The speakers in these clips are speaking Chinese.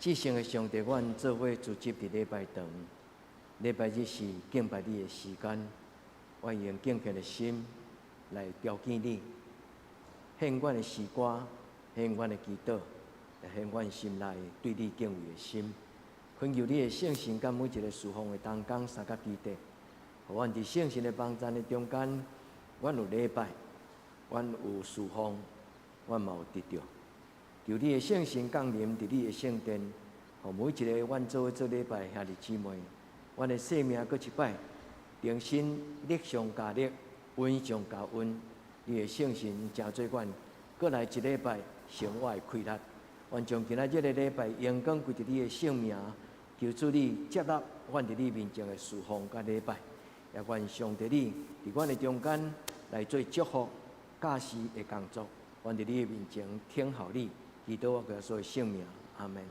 至圣的上帝，阮做伙组织伫礼拜堂，礼拜日是敬拜你的时间，我用敬虔的心来标记你，献阮的诗歌，献阮的祈祷，献阮心内对你敬畏的心。恳求你的圣神，甲每一个侍奉的同工三角基地，互阮伫圣神的帮助的中间，阮有礼拜，阮有侍奉，阮嘛有得着。求你的圣神降临伫你的圣殿，互每一个阮做伙做礼拜兄弟姊妹，阮的生命搁一摆重新力上加力，温上加温。你的圣神真做阮，搁来一礼拜生活的快乐。阮将今仔日的礼拜阳光归伫你的圣名，求主你接纳阮伫你面前的侍奉甲礼拜，也愿上帝你伫阮的中间来做祝福、教示的工作。阮伫你的面前听候你。祈祷我个所有性命，阿门。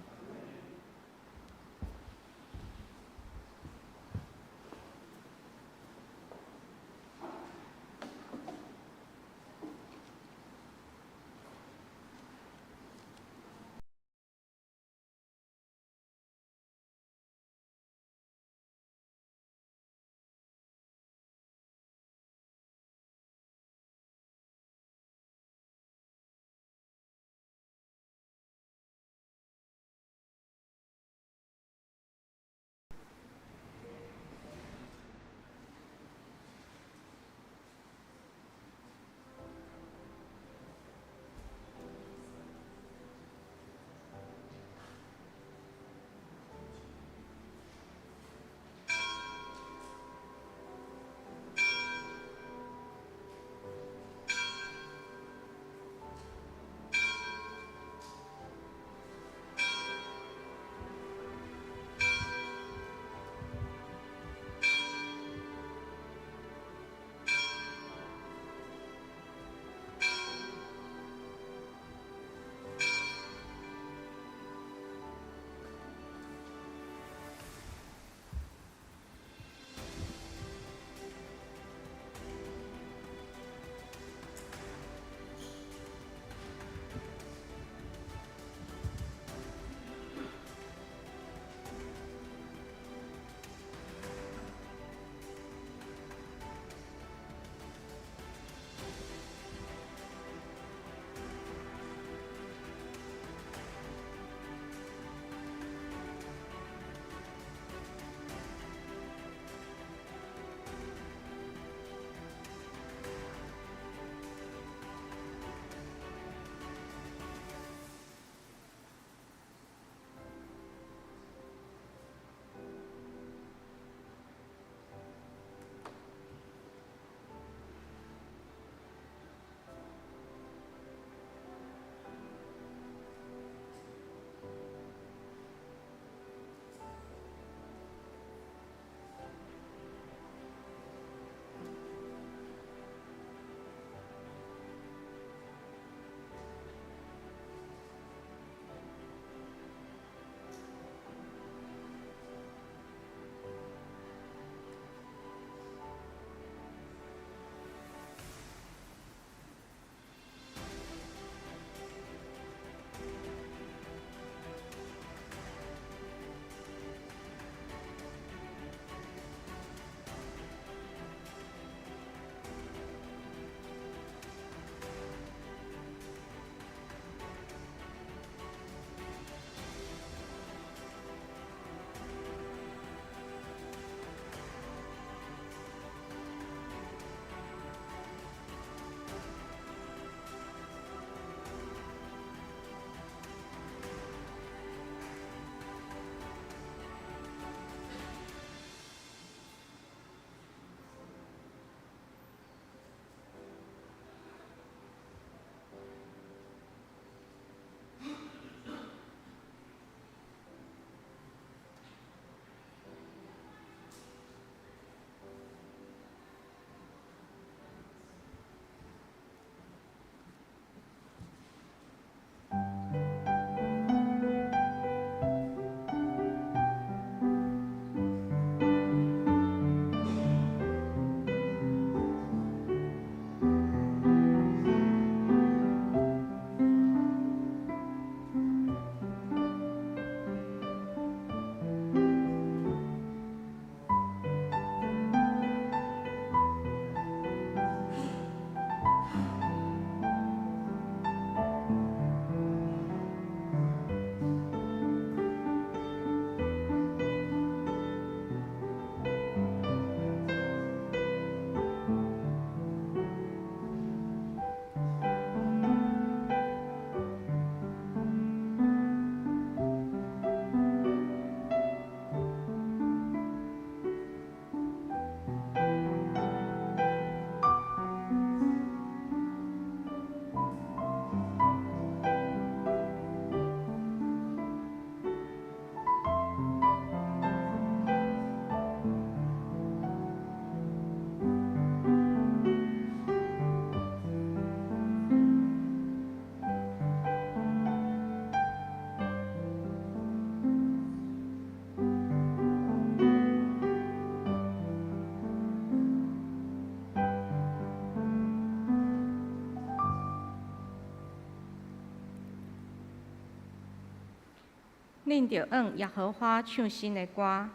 恁着往耶和华唱新的歌，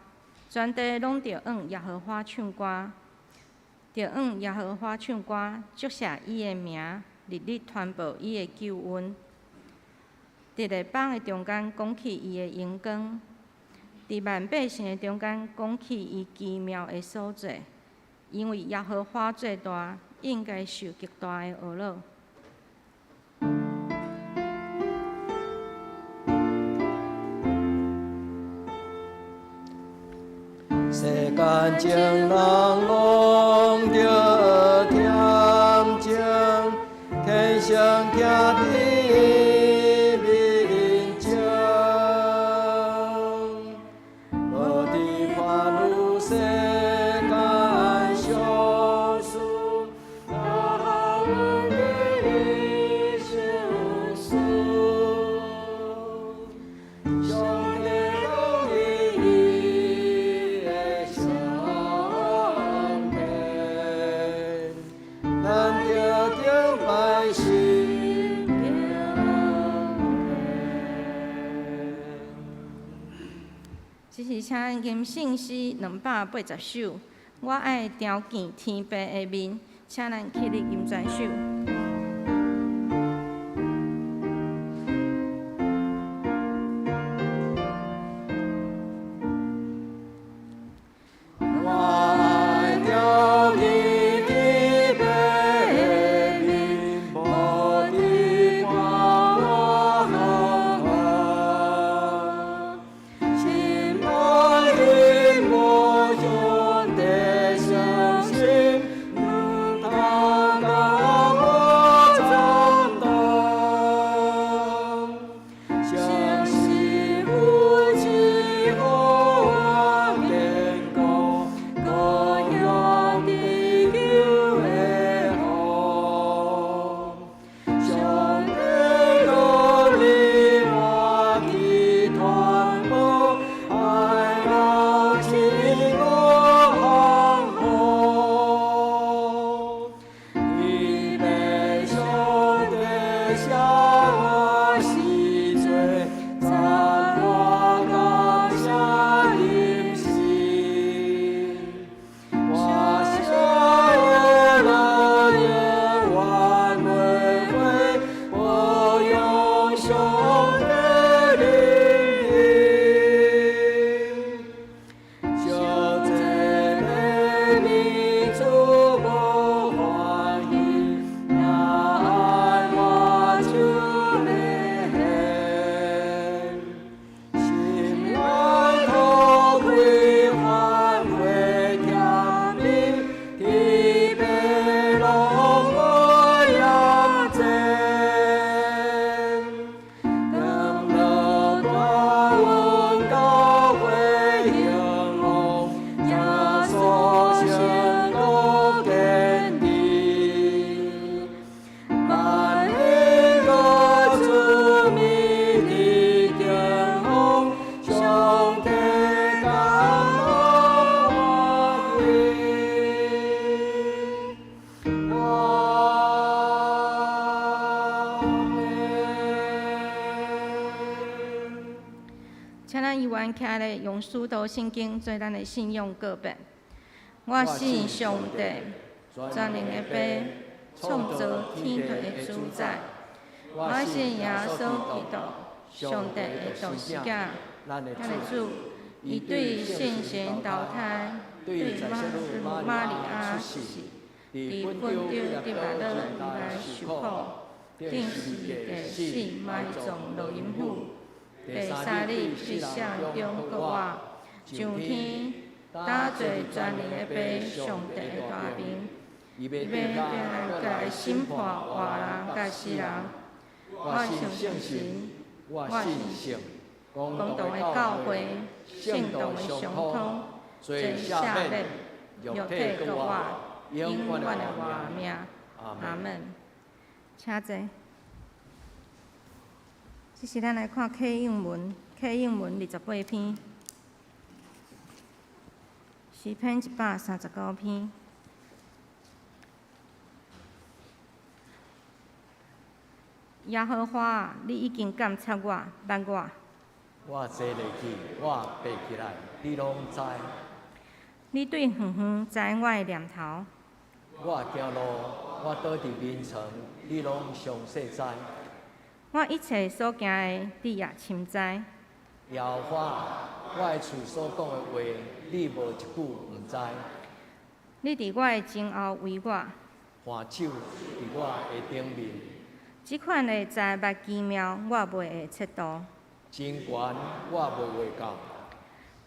全地拢着往耶和华唱歌，着往耶和华唱歌，祝谢伊的名，日日传播伊的救恩。伫列邦的中间讲起伊的荣光，伫万百姓的中间讲起伊奇妙的所做，因为耶和华最大，应该受极大的懊恼。世间情人拢着恬静，天上徛伫面前，无伫烦恼世间相思，哪能你相思？上帝拢伊的相片，咱着敬拜神。只是请吟圣诗280首，我爱朝见天父的面，请咱起立吟全首。我爱朝见天父的面，无伫看我心爱的无上帝相信，通甲我掌动，相信有一好天国，高向地球的风，上帝努力我去传播，爱到天我风雨，伊要上帝写我是罪，赞我感谢因是。我写了永远袂悔，我用上帝灵，小这个民族无欢喜，也爱我就袂恨，心内土开欢会甜蜜，天父拢无厌战，让乐大阮教会兴旺，耶稣成都坚定。万民各主民的敬奉，上帝感我归。请咱议员徛咧，用师徒圣经做咱的信仰告白。我信上帝，全能的父，创造天地的主宰。我信耶稣基督，上帝的独生子，咱的主，伊对圣神投胎，对玛利亚出世，伫粪中得白乐而来受苦，定时地死，埋葬落阴府。第三日日上中国活，上天打坐全能的父，上帝的大名，伊要来审判活人甲死人。我信圣神，我信圣公道的教会，圣道的相通，最下面肉体国活，永远的活命。阿门。请坐。这是咱来看启应文28篇，诗篇139篇。耶和华，你已经监察我、捌我，我坐落去，我爬起来，你拢知。你对远远知我的念头。我行路，我倒伫眠床，你拢详细知。我一切所行的，你也深知。耶和华，我的厝所讲的话，你无一句毋知。你伫我的前后为我，换手伫我的顶面，即款的财物奇妙，我袂会测度。真悬我袂话到。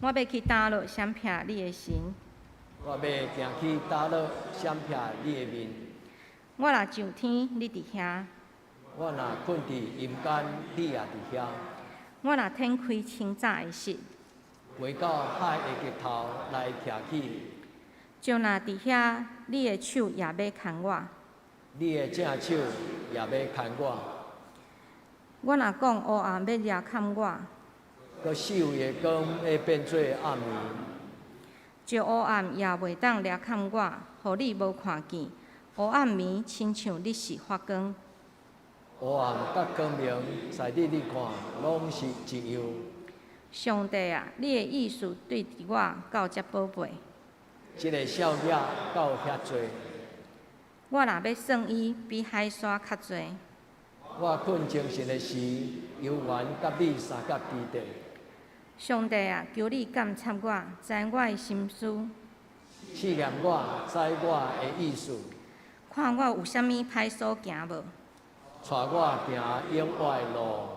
我要去打落闪避你的神。我要行去打落闪避你的面。我若上天，你伫遐；我若困伫阴间，你也伫遐。我若展开清早的室，回到海的尽头来徛起。就若伫遐，你的手也要牵我。你的正手也要牵我。我若讲黑暗要掠砍我，搁守夜光会变做暗暝。就黑暗也袂当掠砍我，互你无看见。黑暗暝亲像你是发光。黑暗甲光明，在你看，拢是一样。上帝啊，你的意思对我够遮宝贝。这个少爷到遐多，我若要算伊，比海沙较多。我困精神的时，犹原甲你相隔之地。上帝啊，求你监察我，知我的心思，试验我，知我的意思，看我有啥物歹所行无。带我行永远的路。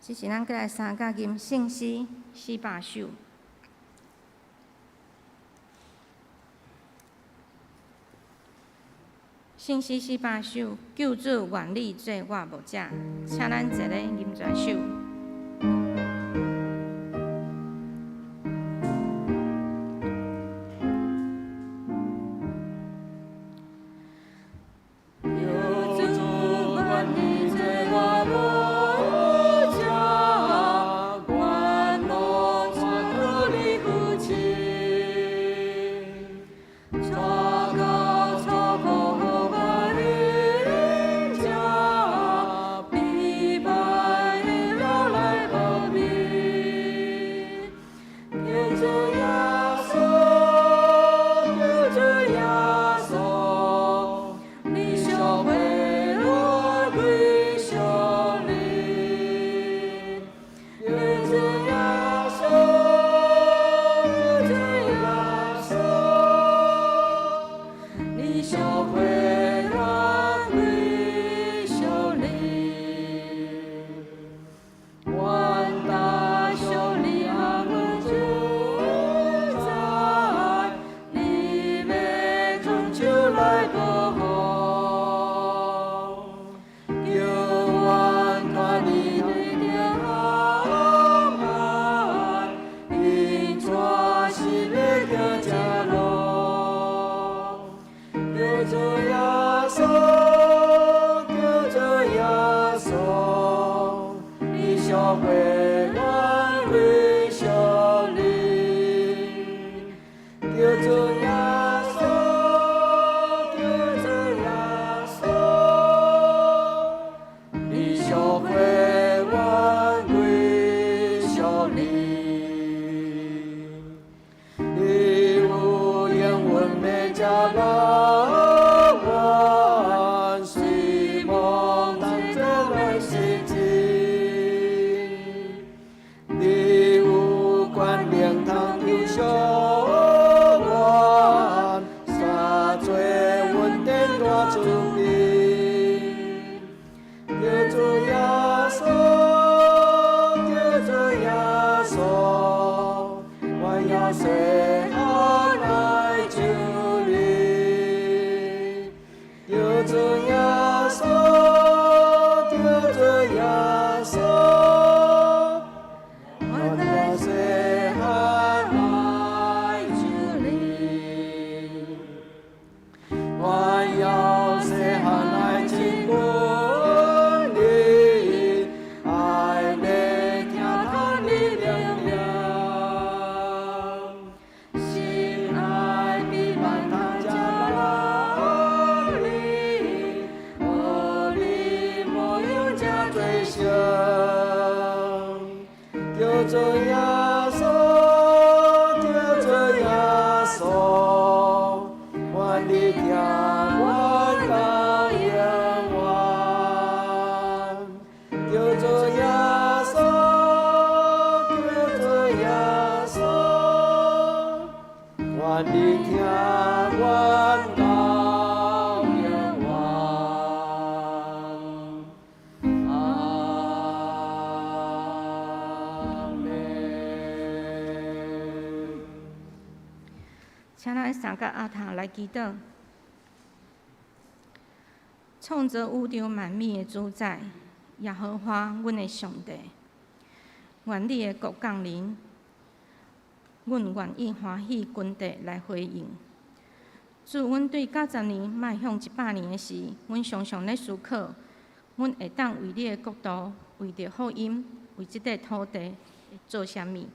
这是咱过来三角金圣诗400首。圣诗400首，救主愿你做我牧者，请咱一个吟全首。主耶叫做耶稣，叫做耶稣，愿你听阮到永远。叫做耶稣，叫做耶稣，愿你听阮到。请咱三甲阿头来祈祷。创造宇宙万物的主宰，耶和华，阮的上帝，愿你的国降临，阮愿意欢喜君地来回应。自阮对90年迈向100年的时，阮常常咧思考，阮会当为你的国度、为着福音、为即块土地做啥物？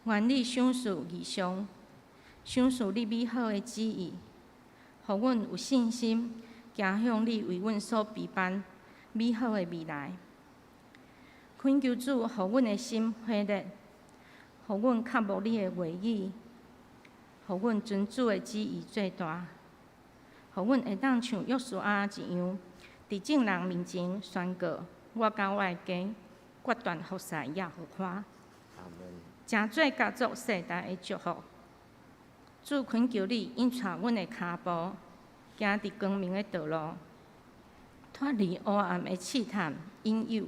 愿你赏赐异象。享受你美好的旨意，互阮有信心，行向你为阮所备办美好的未来。恳求主，互阮的心火热，互阮刻慕你的话语，互阮尊主的旨意最大，互阮会当像约书亚一样，伫众人面前宣告：我甲我的家决断服侍耶和华，成做家族世代的祝福。主恳求你引带阮的脚步，行伫光明的道路，脱离黑暗的试探引诱，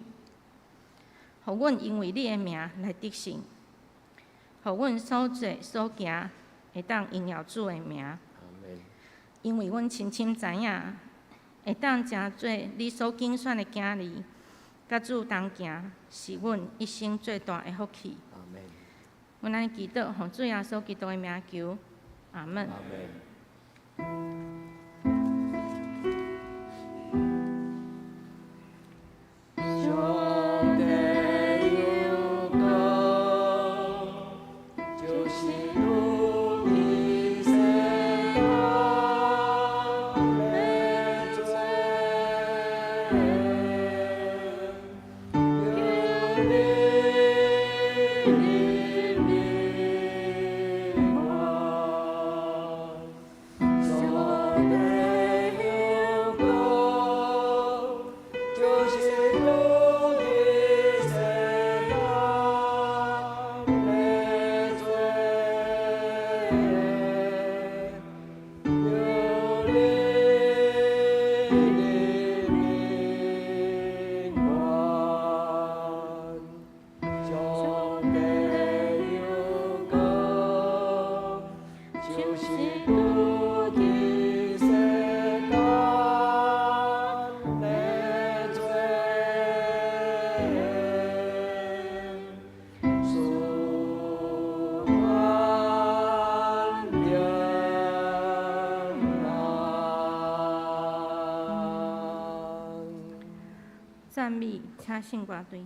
互阮因为你的名来得胜，互阮所做所行会当荣耀主的名。因为阮深深知影，会当成做你所拣选的囝儿，甲主同行，是阮一生最大的福气。阮安尼祈祷，奉主耶稣基督的名求。阿门。赞美，请圣歌队。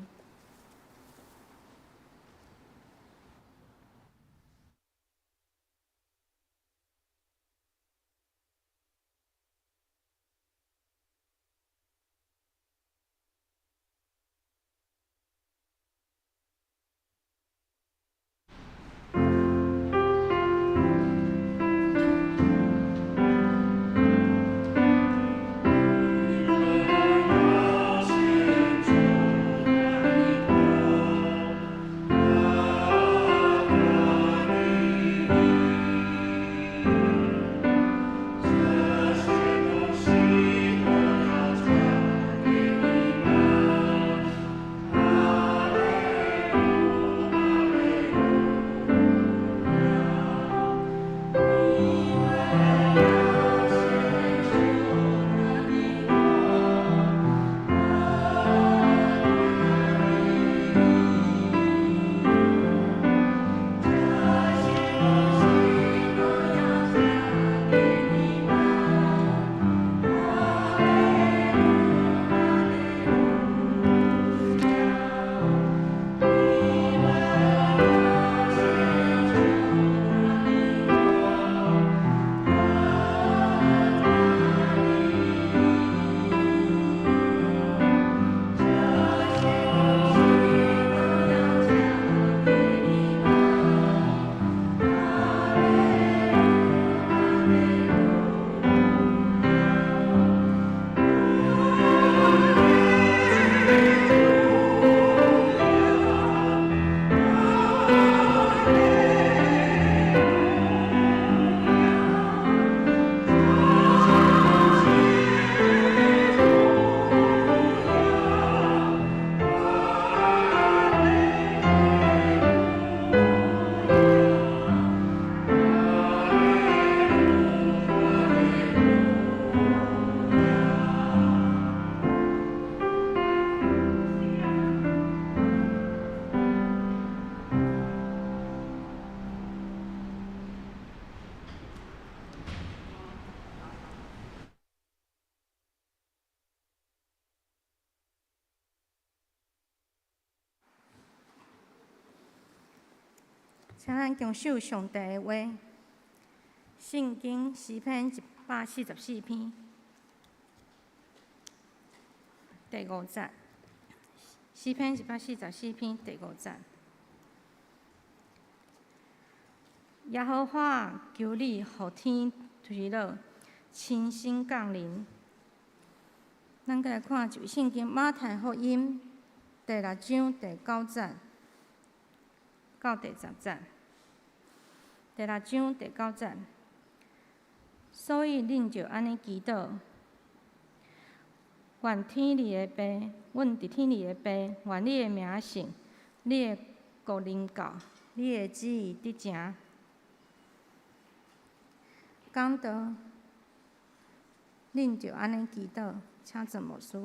请咱共守上帝的话，圣经诗篇144篇第5节，诗篇144篇第5节。耶和华求你，互天垂落，亲身降临。咱再来看一位圣经马太福音第6章第9节到第10节。第6章第9节，所以恁就安尼祈祷：愿天里的爸，阮伫天里的爸，愿你的名圣，你的国临到，你的旨意得成。讲到恁就安尼祈祷，请做牧师。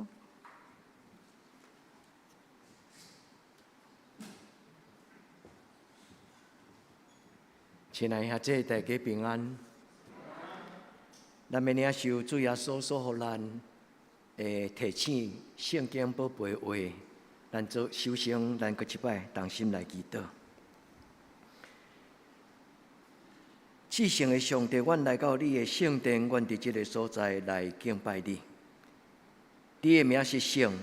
亲爱兄弟，大家平安。咱要领受主耶稣所予咱的提醒圣经宝贝话，咱做首先，咱搁一摆同心来祈祷。至圣的上帝，阮来到你的圣殿，阮伫即个所在来敬拜你。你的名是圣，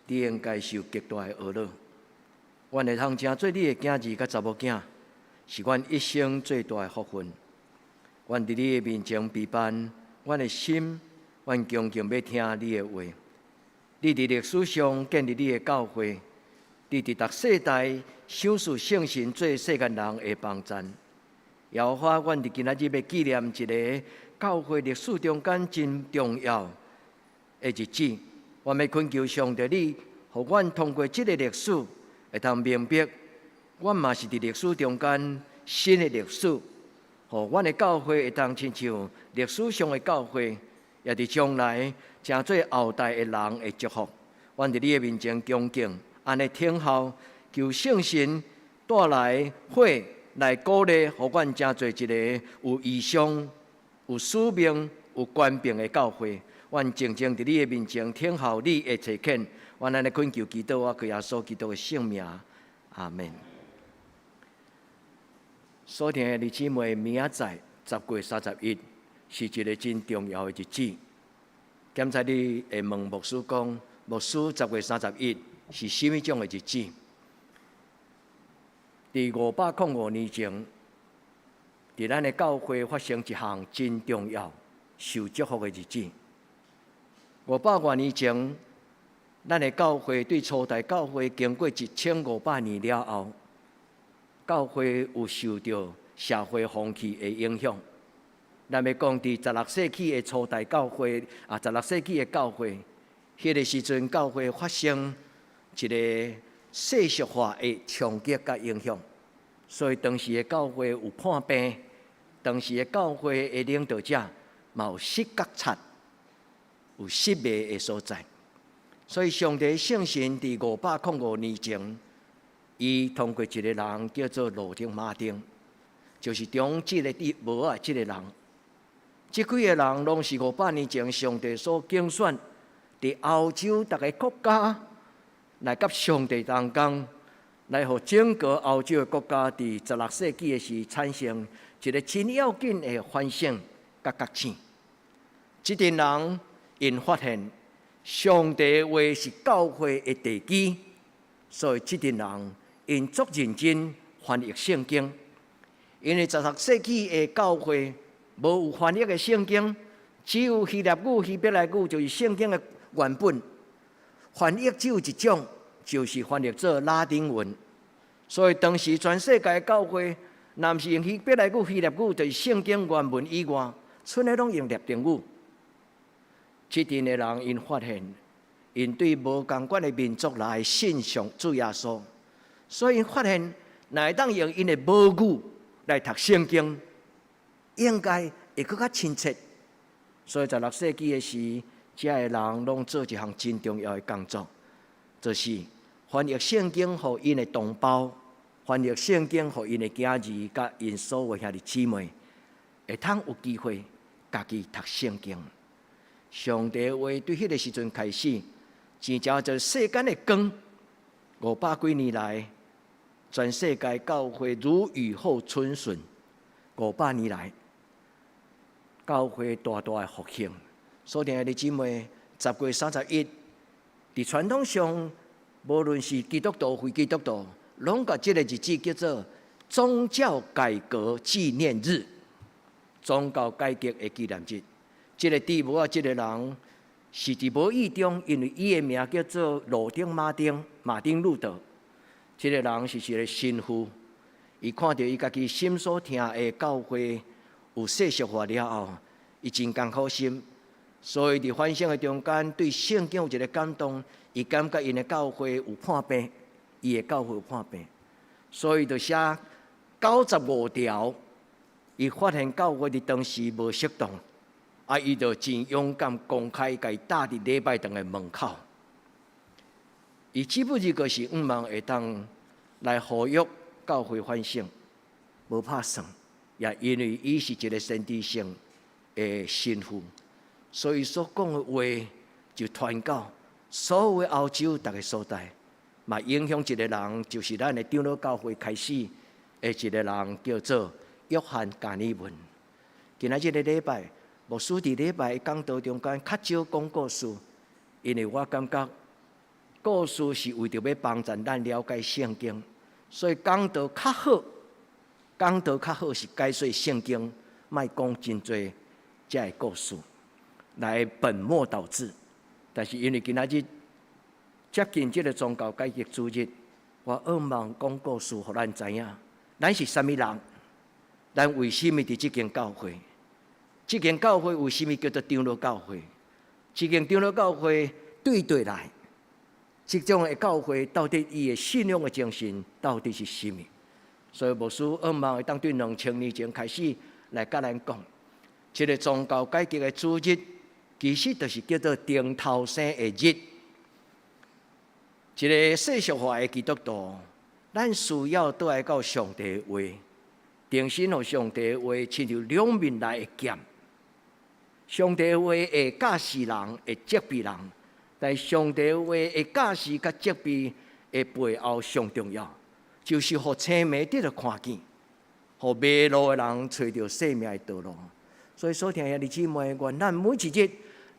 你应该受极大的恶乐。阮会通成做你的囝儿甲查某囝，是阮一生最大的福分。阮伫你的面前陪伴，阮的心，阮恭敬要听你的话。你伫历史上建立你的教会，你伫逐世代赏赐圣神做世间人的帮衬。耶和华，阮伫今仔日要纪念一个教会历史中间真重要的日子。阮要恳求上帝，你互阮通过即个历史，会通明白，阮嘛是伫历史中间新的历史，互阮的教会会通亲像历史上的教会，也伫将来成做后代的人的祝福。阮伫你的面前恭敬，安尼听候，求圣神带来火。来鼓励，互阮成做一个有异象、有使命、有权柄的教会。阮静静伫你的面前听候你的垂恳。阮安尼恳求祈祷，我靠耶稣基督的圣名，阿门。所听的弟姊妹，明仔载10月31是一个真重要的日子。检查你会问牧师讲，牧师10月31是甚物种的日子？伫505年前，伫咱的教会发生一项真重要、受祝福的日子。500年前，咱的教会对初代教会经过1500年了后，教会有受到社会风气的影响。咱要讲伫16世纪的初代教会，16世纪的教会，迄个时阵教会发生一个世俗化的冲击甲影响，所以当时的教会有叛变，当时的教会的领导者嘛有失觉察，有失迷的所在。所以上帝圣神伫505年前，伊通过一个人叫做路丁马丁，就是中即个无啊即个人，即几个人拢是500年前上帝所竞选，伫欧洲逐个国家。来甲上帝同工，来互整个欧洲的国家伫16世纪的时产生一个真要紧的反省甲觉醒。这群人因发现上帝的话是教会的地基，所以这群人因足认真翻译圣经。因为16世纪的教会无有翻译的圣经，只有希腊语、希伯来语，就是圣经的原本。翻译只有一种，就是翻译做拉丁文。所以当时全世界的教会，若毋是用希伯来语、希腊语，就是圣经原文以外，剩的拢用拉丁语。这群的人因发现，因对无共款的民族来信上主耶稣，所以因发现，若会当用因的母语来读圣经，应该会更较亲切。所以16世纪的时，这个人拢做一项真重要的工作，就是翻译圣经予因的同胞，翻译圣经予因的囝儿，甲因所有兄弟姊妹，会通有机会家己读圣经。上帝话对迄个时阵开始，真正做世间的光。500几年来，全世界教会如雨后春笋，500年来，教会大大的复兴。所以，弟兄姊妹，10月31，伫传统上，无论是基督徒非基督徒，拢甲这个日子叫做宗教改革纪念日。宗教改革的纪念日，这个字母啊，这个人是伫无意中，因为伊的名叫做路丁马丁路德。这个人是一个神父，伊看到伊家己心所听的教会有世俗化了后，伊真艰苦心，所以伫反省的中间，对圣经有一个感动，伊感觉因的教会有破病，伊的教会有破病，所以就写95条。伊发现教会伫当时无适当，伊就真勇敢公开，甲伊搭伫礼拜堂的门口。伊基本就是希望会当来呼吁教会反省，无拍算，也因为伊是一个先知性的神父，所以所讲的话就传到所有的欧洲逐个所在，嘛影响一个人，就是咱的长老教会开始的一个人，叫做约翰加尔文。今仔日的礼拜，牧师伫礼拜讲道中间较少讲故事，因为我感觉故事是为着要帮助咱了解圣经，所以讲道较好是解说圣经，莫讲真侪遮个故事，来本末倒置。但是因为今仔日接近这个宗教改革主日，我渴望讲故事，互咱知影，咱是啥物人。咱为什么伫这间教会？这间教会为什么叫做长老教会？这间长老教会对来，这种的教会到底伊的信仰的精神到底是什么？所以牧师渴望会当对2000年前开始来甲咱讲，这个宗教改革的主日，其实就是叫做顶头生的日。一个世俗化的基督徒，咱需要倒来到上帝的话。定心互上帝的话，亲像两面来的剑。上帝的话会教示人，会责备人，但上帝的话会教示甲责备的背后上重要，就是互青迷得到看见，互迷路的人找到生命的道路。所以，所听兄弟姊妹，愿咱每一日，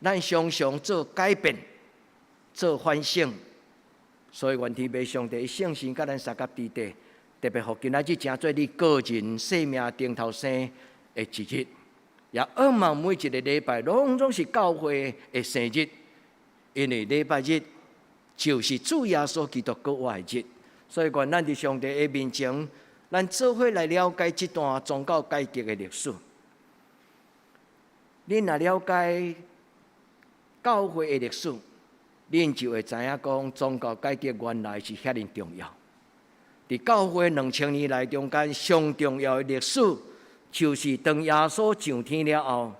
咱常常做改变，做反省。所以，愿天父上帝圣神甲咱三甲伫地。特别互今仔日诚做你个人生命顶头生的一日，也渴望每一个礼拜拢总是教会的生日，因为礼拜日就是主耶稣基督国活的日，所以愿咱伫上帝的面前，咱做伙来了解这段宗教改革的历史。恁若了解教会的历史，恁就会知影讲宗教改革原来是遐尼重要。伫教会2000年来中间，上重要的历史，就是当耶稣上天了后，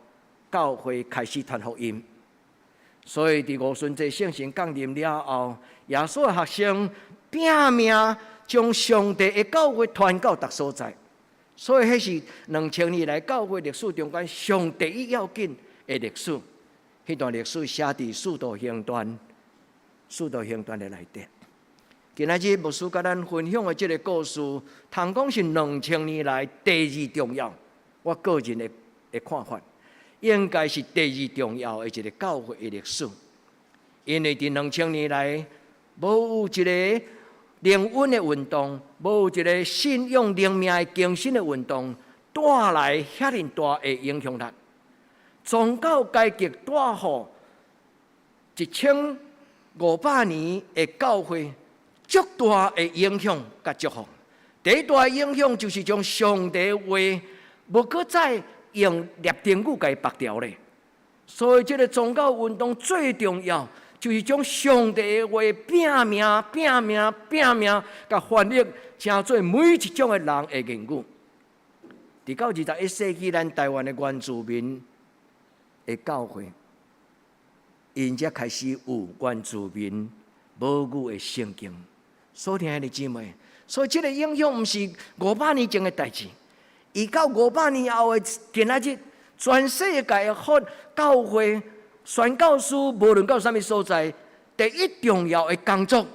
教会开始传福音。所以伫五旬节圣神降临了后，耶稣的学生拼命将上帝的教会传到各所在。所以，迄是2000年来教会历史中间上第一要紧的历史。迄段历史写伫《使徒行传》的内底。今仔日牧师甲咱分享的这个故事，通讲是2000年来第二重要。我个人的看法，应该是第二重要的一个教会的历史。因为伫2000年来，无有一个灵恩的运动，无有一个信仰灵命的更新的运动，带来遐尼大的影响力。宗教改革带予1500年的教会。足大的影响甲祝福。第一大影响就是将上帝的话无搁再用列定语甲伊拔掉咧。所以，这个宗教运动最重要就是将上帝的话拼命，甲翻译成做每一种的人的言语。伫到21世纪，咱台湾的原住民的教会，因才开始有原住民母语的圣经。所听的姊妹，所以这个影响毋是500年前的代志，伊到500年后的今仔日，全世界的教会宣教师，无论到啥物所在，第一重要的工作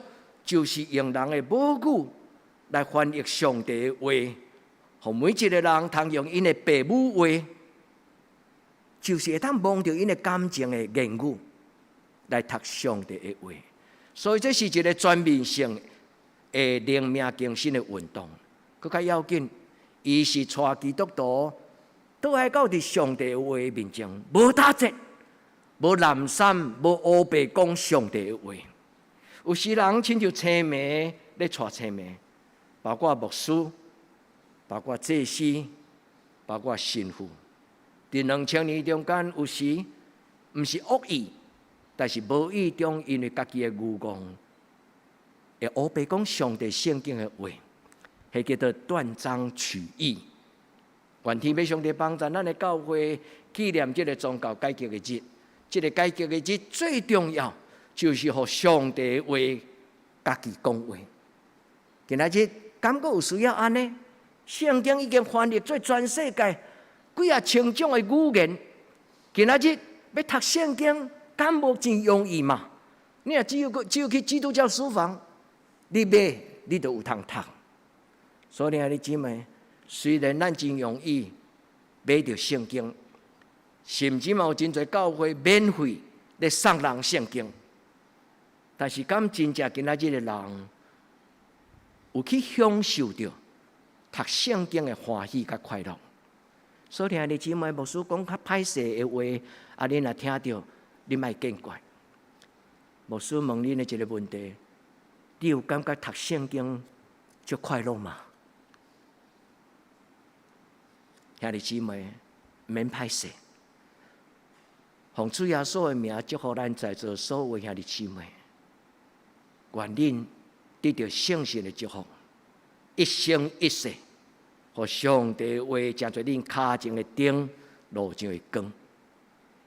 就是用人的母语来翻译上帝的话，互每一个人通用因的父母话，就是会通摸着因的感情的言语来读上帝的话。所以这是一个全面性的灵命更新的运动。更较要紧，伊是带基督徒倒来到伫上帝的话面前，无打折，无懒散，无乌白讲上帝的话。有时人亲像青梅咧带青梅，包括牧师，包括祭司，包括神父。伫2000年中间，有时毋是恶意，但是无意中因为家己的愚妄，会乌白讲上帝圣经的话，迄叫做断章取义。愿天父上帝帮助咱的教会纪念这个宗教改革的日。这个改革的日最重要，就是互上帝的话家己讲话。今仔日敢阁有需要安尼？圣经已经翻译做全世界几啊千种的语言。今仔日要读圣经，敢无真容易嘛？你若只有去基督教书房，你买你就有通读。所以，兄弟姊妹，虽然咱真容易买到圣经，甚至嘛有真侪教会免费咧送人圣经，但是敢真正今仔日的人有去享受到读圣经的欢喜甲快乐？所以，兄弟姊妹，牧师讲较歹势的话，恁若听到，你莫见怪。牧师问恁的一个问题：你有感觉读圣经就快乐吗？兄弟姊妹，免歹势，奉主耶稣的名祝福咱在座所有兄弟姊妹，愿恁得到圣神的祝福，一生一世，互上帝的话成做恁脚前的灯，路上的光。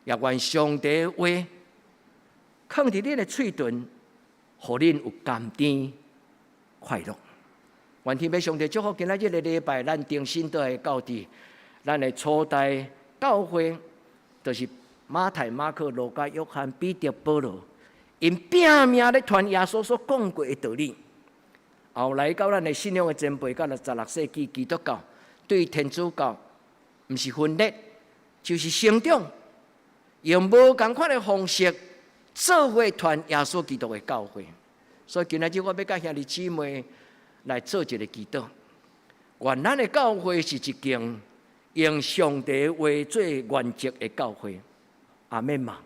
也愿上帝的话放伫恁的喙唇，互恁有甘甜快乐。愿天父上帝祝福今仔日的礼拜，咱定心都会到伫。咱的初代教会，就是马太、马可、路加、约翰、彼得、保罗，因拼命咧传耶稣所讲过的道理。后来到咱的信仰的前辈，到了16世纪基督教，对天主教毋是分裂，就是成长，用无同款的方式做伙传耶稣基督的教会。所以今仔日我要甲兄弟姊妹来做一个祈祷，愿咱的教会是一间用上帝话做原则的教会，阿免嘛。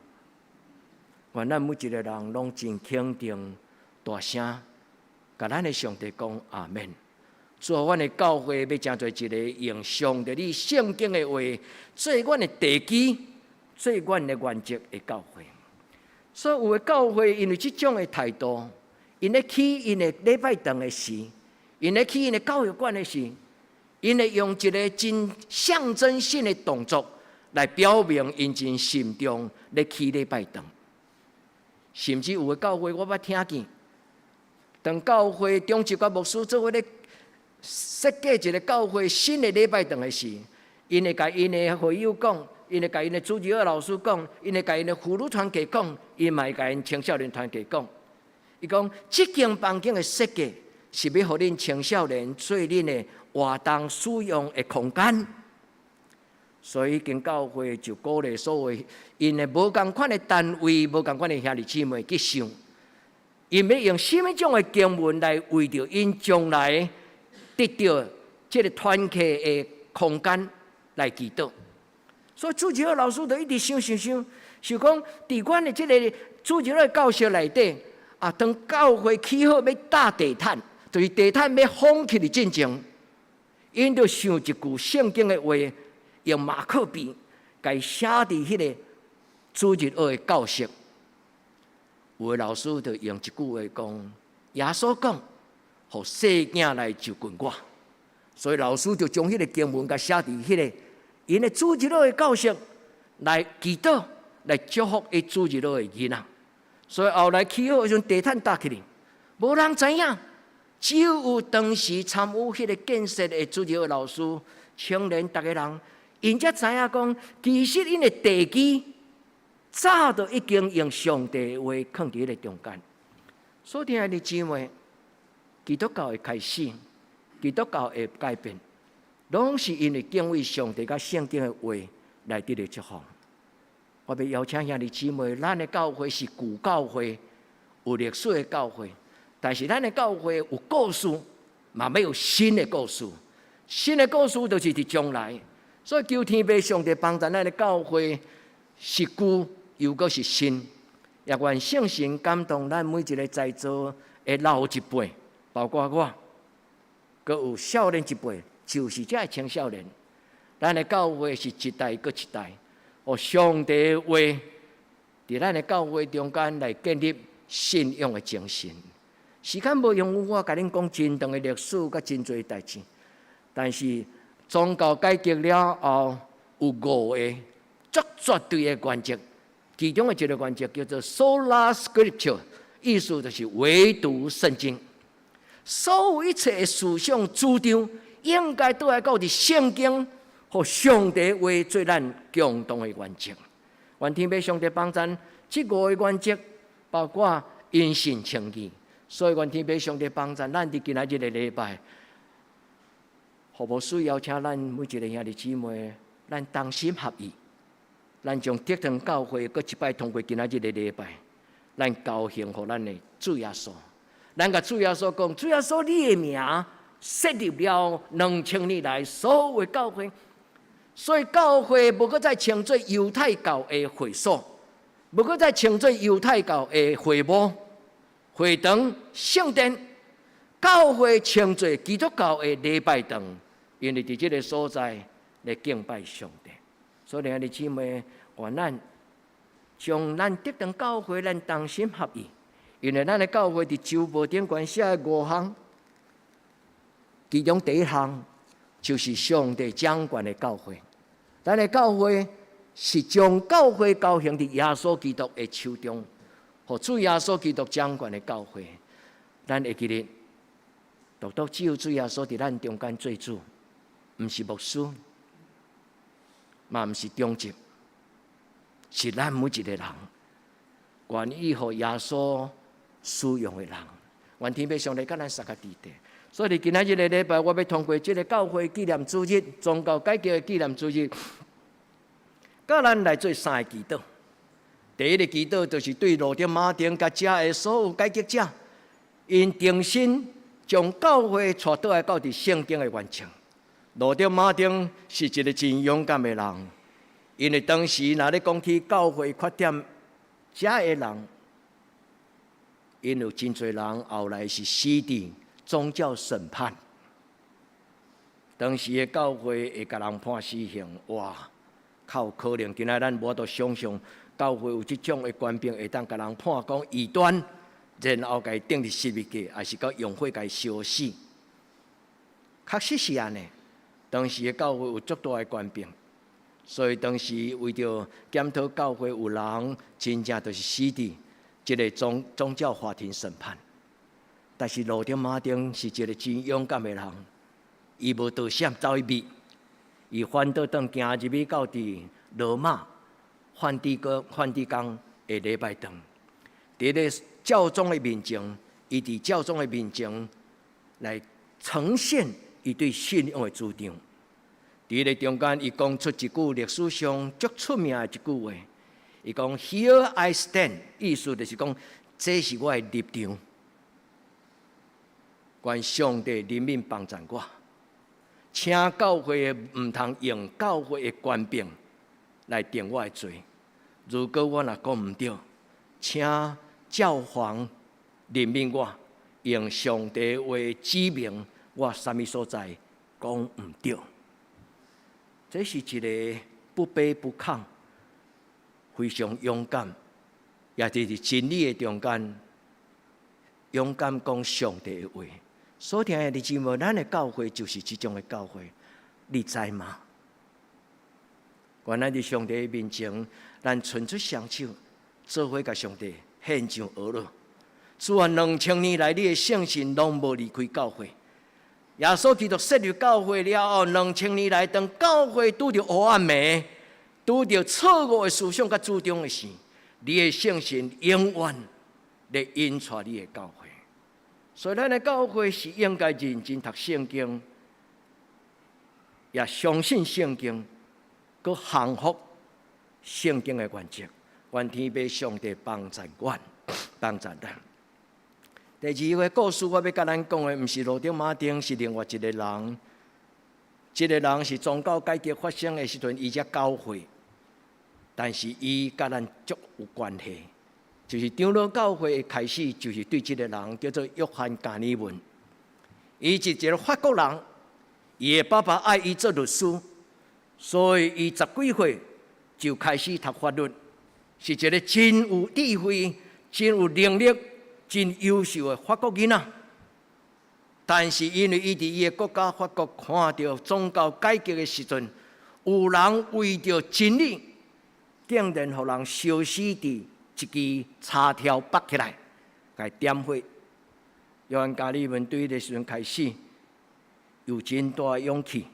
愿咱每一个人拢真肯定、大声，甲咱的上帝讲阿免。所以，阮的教会要成做一个用上帝你圣经的话做阮的地基、做阮的原则的教会。所以，有的教会因为这种的态度，因咧起因的礼拜堂的事，因咧起因的教育馆的事。因会用一个真象征性的动作来表明因真心中咧起礼拜堂，甚至有的教会我捌听见，当教会中级甲牧师做伙咧设计一个教会新的礼拜堂的时，因会甲因的会友讲，因会甲因的主日学老师讲，因会甲因的妇女团体讲，因嘛会甲因青少年团体讲，伊讲这间房间的设计是要互恁青少年做恁的活动使用的空间，所以经教会就鼓励所有因的无同款的单位、无同款的兄弟姊妹去想，因要用什么种的经文来为着因将来得到这个团契的空间来祈祷。所以主日学老师就一直想，想讲伫阮的这个主日学教室内底当教会起好要搭地毯，就是地毯要封起的进前。因就想一句圣经的话，用马克笔该写伫迄个主日学的教室。有的老师就用一句话讲：耶稣讲，互细囝来就近我。所以老师就将迄个经文甲写伫迄个因的主日学的教室来祈祷，来祝福伊主日学的囡仔。所以后来起好迄阵地毯搭起来，无人知影。只有当时参与迄个建设的主日学老师、青年逐个人，因才知影讲，其实因的地基早就已经用上帝的话放伫迄个中间。所以，兄弟姊妹，基督教的开始基督教会改变，拢是因为敬畏上帝甲圣经的话来得到祝福。我要邀请兄弟姊妹，咱的教会是旧教会，有历史的教会，但是咱的教会有故事，嘛要有新的故事。新的故事就是伫将来，所以求天父上帝帮助咱的教会是旧又阁是新。也愿圣神感动咱每一个在座的老一辈，包括我，阁有少年一辈，就是这青少年。咱的教会是一代阁一代，互上帝的话，伫咱的教会中间来建立信仰的精神。时间无用，我甲恁讲真长的历史，甲真侪代志。但是宗教改革了后，有5个足绝对的原则。其中的一个原则叫做 Sola Scriptura， 意思就是唯独圣经。所有一切的思想主张，应该都要靠伫圣经和上帝话做咱共同的原则。愿天父上帝帮咱，这5个原则包括因信称义。所以愿天父上帝帮咱，咱伫今仔日的礼拜，何无需要请咱每一个兄弟姊妹，咱同心合意。咱将德堂教会搁一摆通过今仔日的礼拜，咱高兴互咱的主耶稣。咱甲主耶稣讲，主耶稣，你的名设立了2000年来所有的教会，所以教会无搁再称作犹太教的会所，无搁再称作犹太教的会幕、会堂、圣殿，教会称作基督教的礼拜堂，因为伫这个所在来敬拜上帝。所以，兄弟姊妹，愿咱将咱德堂教会，咱同心合意，因为咱的教会伫周报顶悬写的5项，其中第1项就是上帝掌权的教会。咱的教会是将教会交行伫耶稣基督的手中，互主耶稣基督掌权的教会。咱会记得，独独只有主耶稣伫咱中间做主，毋是牧师。嘛毋是中职，是咱每一个人愿意互耶稣使用的人。愿天父上帝甲咱三个地地。所以今仔日的礼拜，我要通过这个教会纪念主日、宗教改革的纪念主日，甲咱来做3个祈祷。第一个祈祷就是对罗德马丁甲遮的所有改革者，因定心将教会带倒来到伫圣经的原则。罗德马丁是一个真勇敢的人，因为当时若咧讲起教会缺点，遮的人，因有真侪人后来是死伫宗教审判。当时的教会会甲人判死刑，哇，较有可能。今仔咱无法度想象，教会有即种的官兵会当甲人判讲异端，然后甲伊钉伫十字架，还是甲用火甲伊烧死。确实是安尼。当时的教会有足大的官兵，所以当时为着检讨教会，有人真正就是死伫一个宗教法庭审判。但是罗德马丁是一个真勇敢的人，伊无逃闪走去秘，伊反倒转行入去到伫罗马梵蒂冈的礼拜堂，伫咧教宗的面前，伊伫教宗的面前来呈现伊对信仰的主张。伫咧中间，伊讲出一句历史上足出名的一句话，伊讲 ：“Here I stand”， 意思就是讲，这是我的立场。愿上帝怜悯帮助我，请教会毋通用教会的官兵来定我的罪。如果我若讲毋对，请教皇怜悯我，用上帝话指明我什么所在讲毋对。这是一个不卑不亢、非常勇敢，也就是真理的中间，勇敢讲上帝的话。所听的弟兄们，咱的教会就是这种的教会，你知吗？愿咱伫上帝的面前，咱伸出双手，做伙甲上帝献上鹅肉。主啊，2000年来，你的圣神拢无离开教会。耶稣基督设立教会了后，2000年来，当教会拄着黑暗暝，拄着错误的思想甲主张的时，你的圣神永远来引带你的教会。所以咱的教会是应该认真读圣经，也相信圣经，佮降服圣经的原则。愿天父上帝帮助阮，帮助咱。第二个故事，我要甲咱讲的，毋是路顶马丁，是另外一个人。这个人是宗教改革发生的时阵，伊才教会，但是伊甲咱足有关系。就是长老教会开始，就是对这个人叫做约翰加尔文。伊是一个法国人，伊的爸爸爱伊做律师，所以伊10几岁就开始读法律，是一个真有智慧、真有能力、真优秀的法国囡仔。但是因为伊伫伊的国家法国看到宗教改革的时阵，有人为着真理，竟然互人烧死伫一支叉条绑起来，甲点火。约翰加尔文对迄个时阵开始有真大的勇气，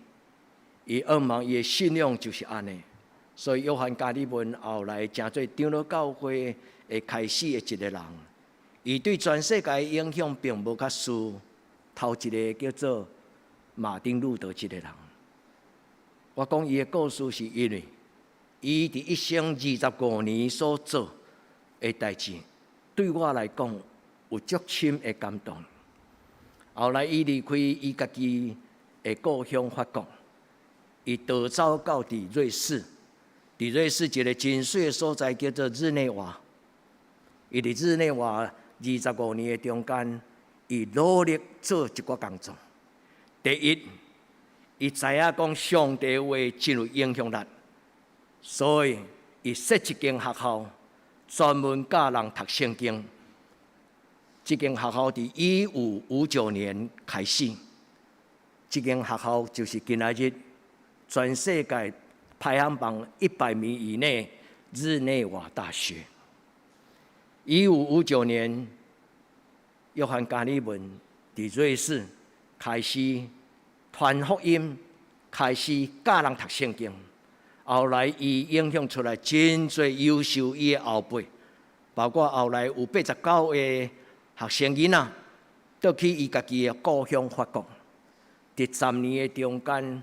伊仰望伊的信仰就是安尼。所以约翰加尔文后来成做长老教会的开始的一个人，伊对全世界的影响并无较输头一个叫做马丁路德这个人。我讲伊的故事是因为伊伫一生25年所做的代志，对我来讲有足深的感动。后来伊离开伊家己的故乡法国，伊逃走到伫瑞士。伫瑞士一个真水的所在叫做日内瓦。伊伫日内瓦25年的中间，伊努力做一寡工作。第一，伊知影讲上帝话真有影响力，所以伊设一间学校，专门教人读圣经。这间学校伫1559年开始，这间学校就是今仔日全世界排行榜100名以内日内瓦大学。1559年，约翰加尔文伫瑞士开始传福音，开始教人读圣经。后来伊影响出来真侪优秀伊的后辈，包括后来有89个学生囡仔，倒去伊家己的故乡法国。伫10年的中间，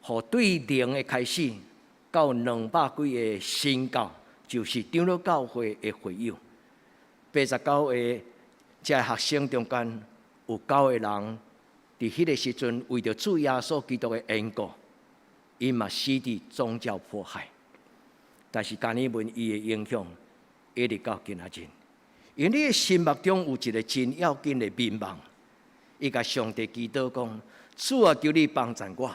互对零的开始，到200几个新教，就是长老教会的会友。89个这学生中间，有9个人伫迄个时阵为着主耶稣基督的缘故，伊嘛死伫宗教迫害。但是加尔文伊的影响一直到今仔日。因你的心目中有一个真要紧的民望，伊甲上帝祈祷讲：主啊，求你帮助我，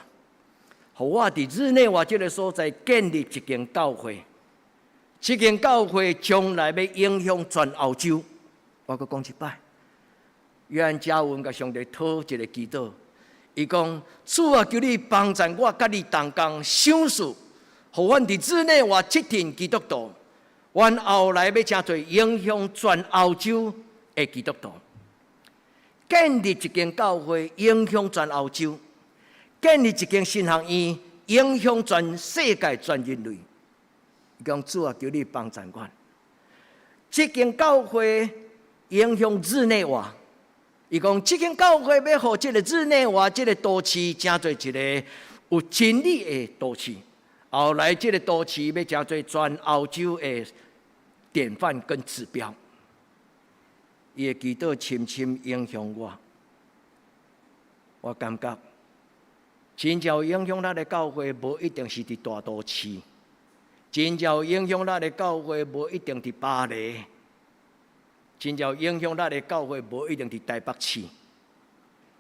互我伫日内瓦这个所在建立一间教会。这间教会将来要影响全欧洲。我阁讲一摆，约翰加文甲上帝讨一个祈祷，伊讲：主啊，求你帮助我，甲你同工相处，互阮伫日内瓦这群基督徒。阮后来要真侪影响全欧洲的基督徒，建立一间教会影响全欧洲，建立一间神学院影响全世界全人类。伊讲主啊，求你帮助我。这间教会影响日内瓦，伊讲这间教会要互这个日内瓦这个都市真侪一个有真理的都市。后来，这个都市要真做全欧洲的典范跟指标。伊的祈祷深深影响我，我感觉真正有影响咱的教会，无一定是伫大都市；真正有影响咱的教会，无一定伫巴黎；真正有影响咱的教会，无一定伫台北市；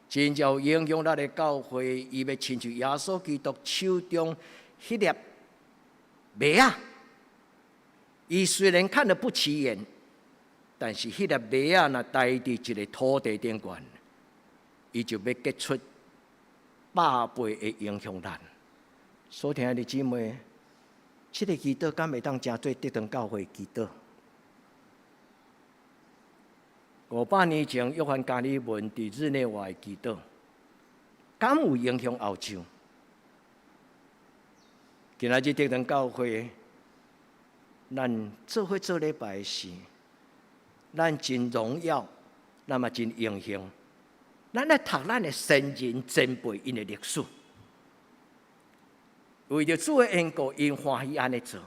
真正有影响咱的教会，伊要亲像耶稣基督手中迄粒麦啊，伊虽然看得不起眼，但是迄粒麦啊，若待伫一个土地顶悬，伊就要结出百倍的影响力。所听的姊妹，这个祈祷敢会当真做得当教会祈祷？500年前，约翰加尔文伫日内瓦的祈祷，敢有影响欧洲？今仔日得当教会，咱做伙做礼拜时，咱真荣耀，咱嘛真荣幸，咱来读咱的先人前辈因的历史，为着主的缘故，因欢喜安尼做。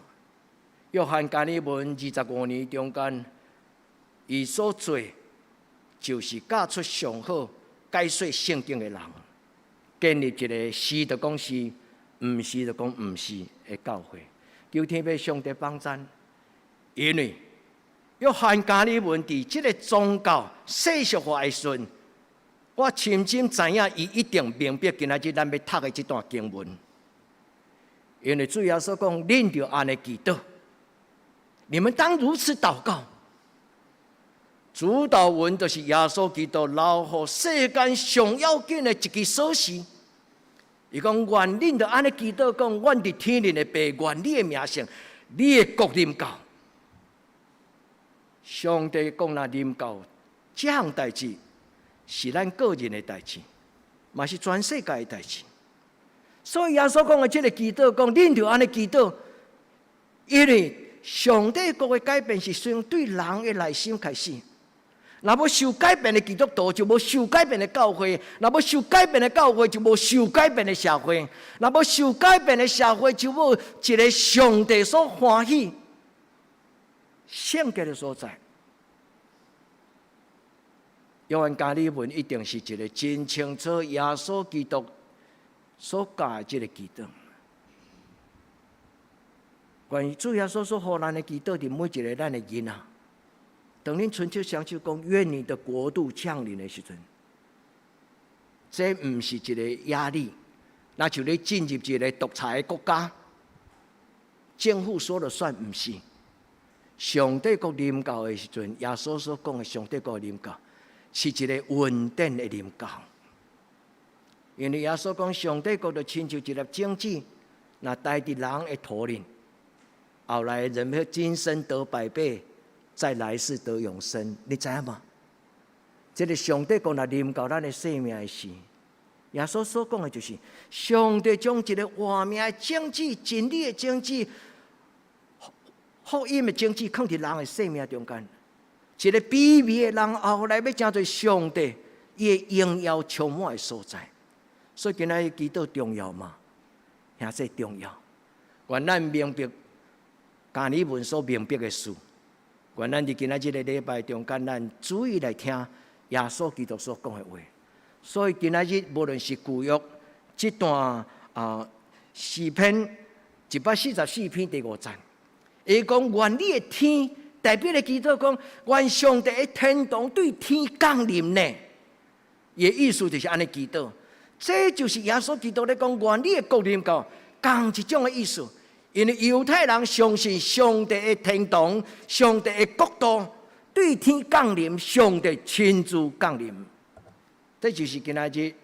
约翰加尔文25年中间，伊所做就是教出上好解说圣经的人，建立一个是就讲是，毋是就讲毋是的教会。求天父上帝帮咱，因为约翰加尔文伫即个宗教世俗化的时阵，我深深知影伊一定明白今仔日咱要读的这段经文，因为主耶稣讲：“恁着安尼祈祷，你们当如此祷告。”主祷文就是耶稣基督留予世间上要紧的一支锁匙。伊讲：“愿恁着安尼祈祷，讲阮伫天灵的爸，愿你的名声，你的国临到。”上帝讲若临到，这项代志是咱个人的代志，嘛是全世界的代志。所以耶稣讲的这个祈祷，讲恁着安尼祈祷，因为上帝国的改变是从对人的内心开始。若要受改变的基督徒，就无受改变的教会；若要受改变的教会，就无受改变的社会；若要受改变的社会，就无一个上帝所欢喜、圣洁的所在。约翰加尔文一定是一个真清楚耶稣基督所教的这个祈祷。关于主耶稣所予咱的祈祷，伫每一个咱的囡仔。当恁春秋相手讲愿你的国度降临的时阵，这毋是一个压力，那就咧进入一个独裁的国家，政府说了算，毋是。上帝国临到的时阵，耶稣所讲的上帝国临到，是一个稳定的临到。因为耶稣讲上帝国就亲像一粒种子，那带伫人的土里，后来人要今生得百倍。在来世得永生，你知影吗？这个上帝国若临到咱的生命的时，耶稣所讲的就是，上帝将一个活命的种子、真理的种子、福音的种子，放伫人的生命中间。一个卑微的人，后来要成做上帝伊的荣耀充满的所在。所以今仔日祈祷重要吗？兄弟重要。愿咱明白加尔文所明白的事。愿咱伫今仔日个礼拜中间，咱注意来听耶稣基督所讲的话。所以今仔日无论是旧约这段诗篇144篇第5节，伊讲愿你的天，代表的祈祷讲愿上帝的天堂对天降临呢。伊的意思就是安尼祈祷，这就是耶稣基督咧讲愿你的国临到，同一种的意思。因为犹太人相信上帝的天堂、上帝的国度对天降临，上帝亲自降临。这就是今仔日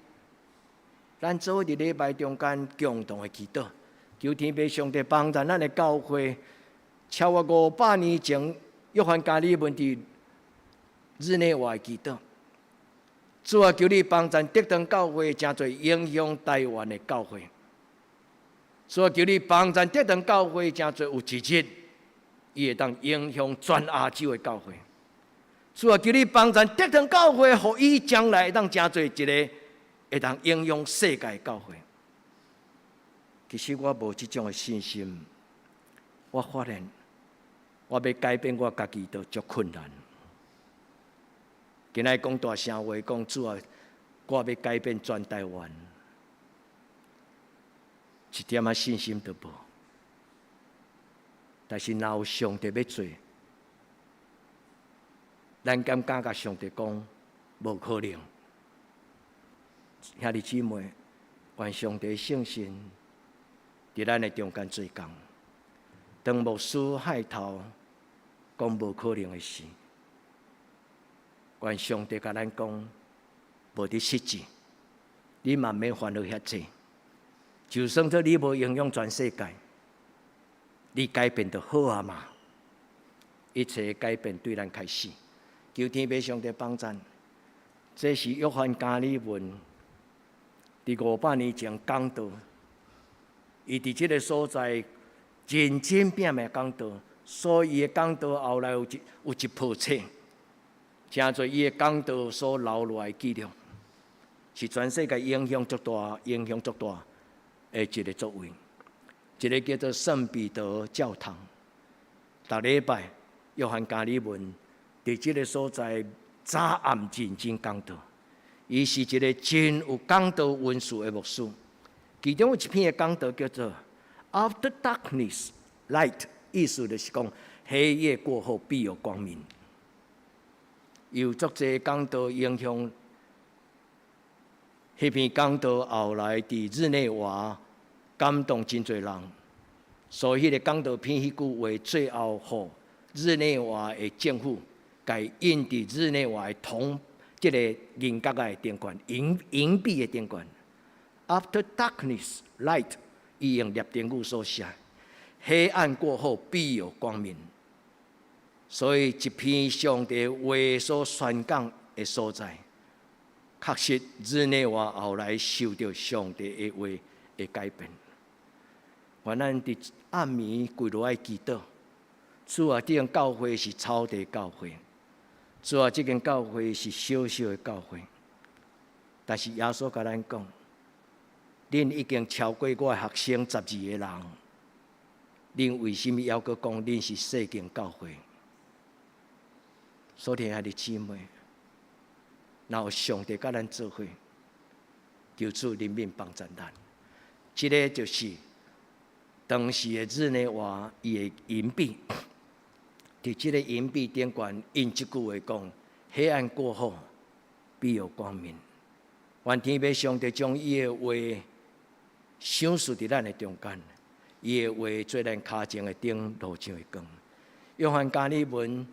咱做伫礼拜中间共同的祈祷，求天父上帝帮助咱的教会，超过500年前约翰加尔文伫日内瓦的祈祷。主啊，求你帮助德堂教会，真侪影响台湾的教会。所以求你帮助德堂教会，真侪有一日，伊会当影响全亚洲的教会。所以求你帮助德堂教会，互伊将来会当真侪一个会当影响世界的教会。其实我无这种的信心，我发现我要改变我家己都足困难。今仔讲大声话，讲主啊，我要改变全台湾。一点仔信心都无，但是若有上帝要做，咱敢甲上帝讲无可能？兄弟姊妹，愿上帝圣神伫咱的中间做工。当牧师害头讲无可能的事，愿上帝甲咱讲无伫实际，你嘛免烦恼遐济。就算说你无影响全世界，你改变就好啊嘛！一切改变对咱开始，求天父上帝帮助。这是约翰加尔文伫500年前讲道，伊伫这个所在认真拼命讲道，所以伊的讲道后来有一部册，真侪伊的讲道所留落来记录。是全世界影响足大的一个作为，一个叫做圣彼得教堂。逐礼拜，约翰加里文伫即个所在早暗认真讲道。伊是一个真有讲道文书的牧师。其中有一篇的讲道叫做 "After darkness, light"， 意思就是讲黑夜过后必有光明。有足侪讲道影响，迄篇讲道后来伫日内瓦感动真侪人，所以迄个讲道篇迄句话最后，互日内瓦的政府该印伫日内瓦的即个人格的顶悬，银币的顶悬。After darkness, light， 伊用列丁语所写，黑暗过后必有光明。所以一篇上帝话所宣讲的所在，确实日内瓦后来受到上帝的话的改变。愿咱伫暗暝跪落来祈祷，主啊，这间教会是草地教会。主啊，这间教会是小小的教会，但是耶稣甲咱讲，恁已经超过我的学生12个人，恁为什么要阁讲恁是世间教会？所以爱的姊妹，然后上帝甲咱做伙，求主怜悯帮助咱。这个就是当时的日内瓦伊的银币。伫即个银币顶悬印即句话讲：黑暗过后必有光明。愿天父上帝将伊的话赏赐伫咱的中间，伊的话做咱脚前的灯，路上的光。约翰加里文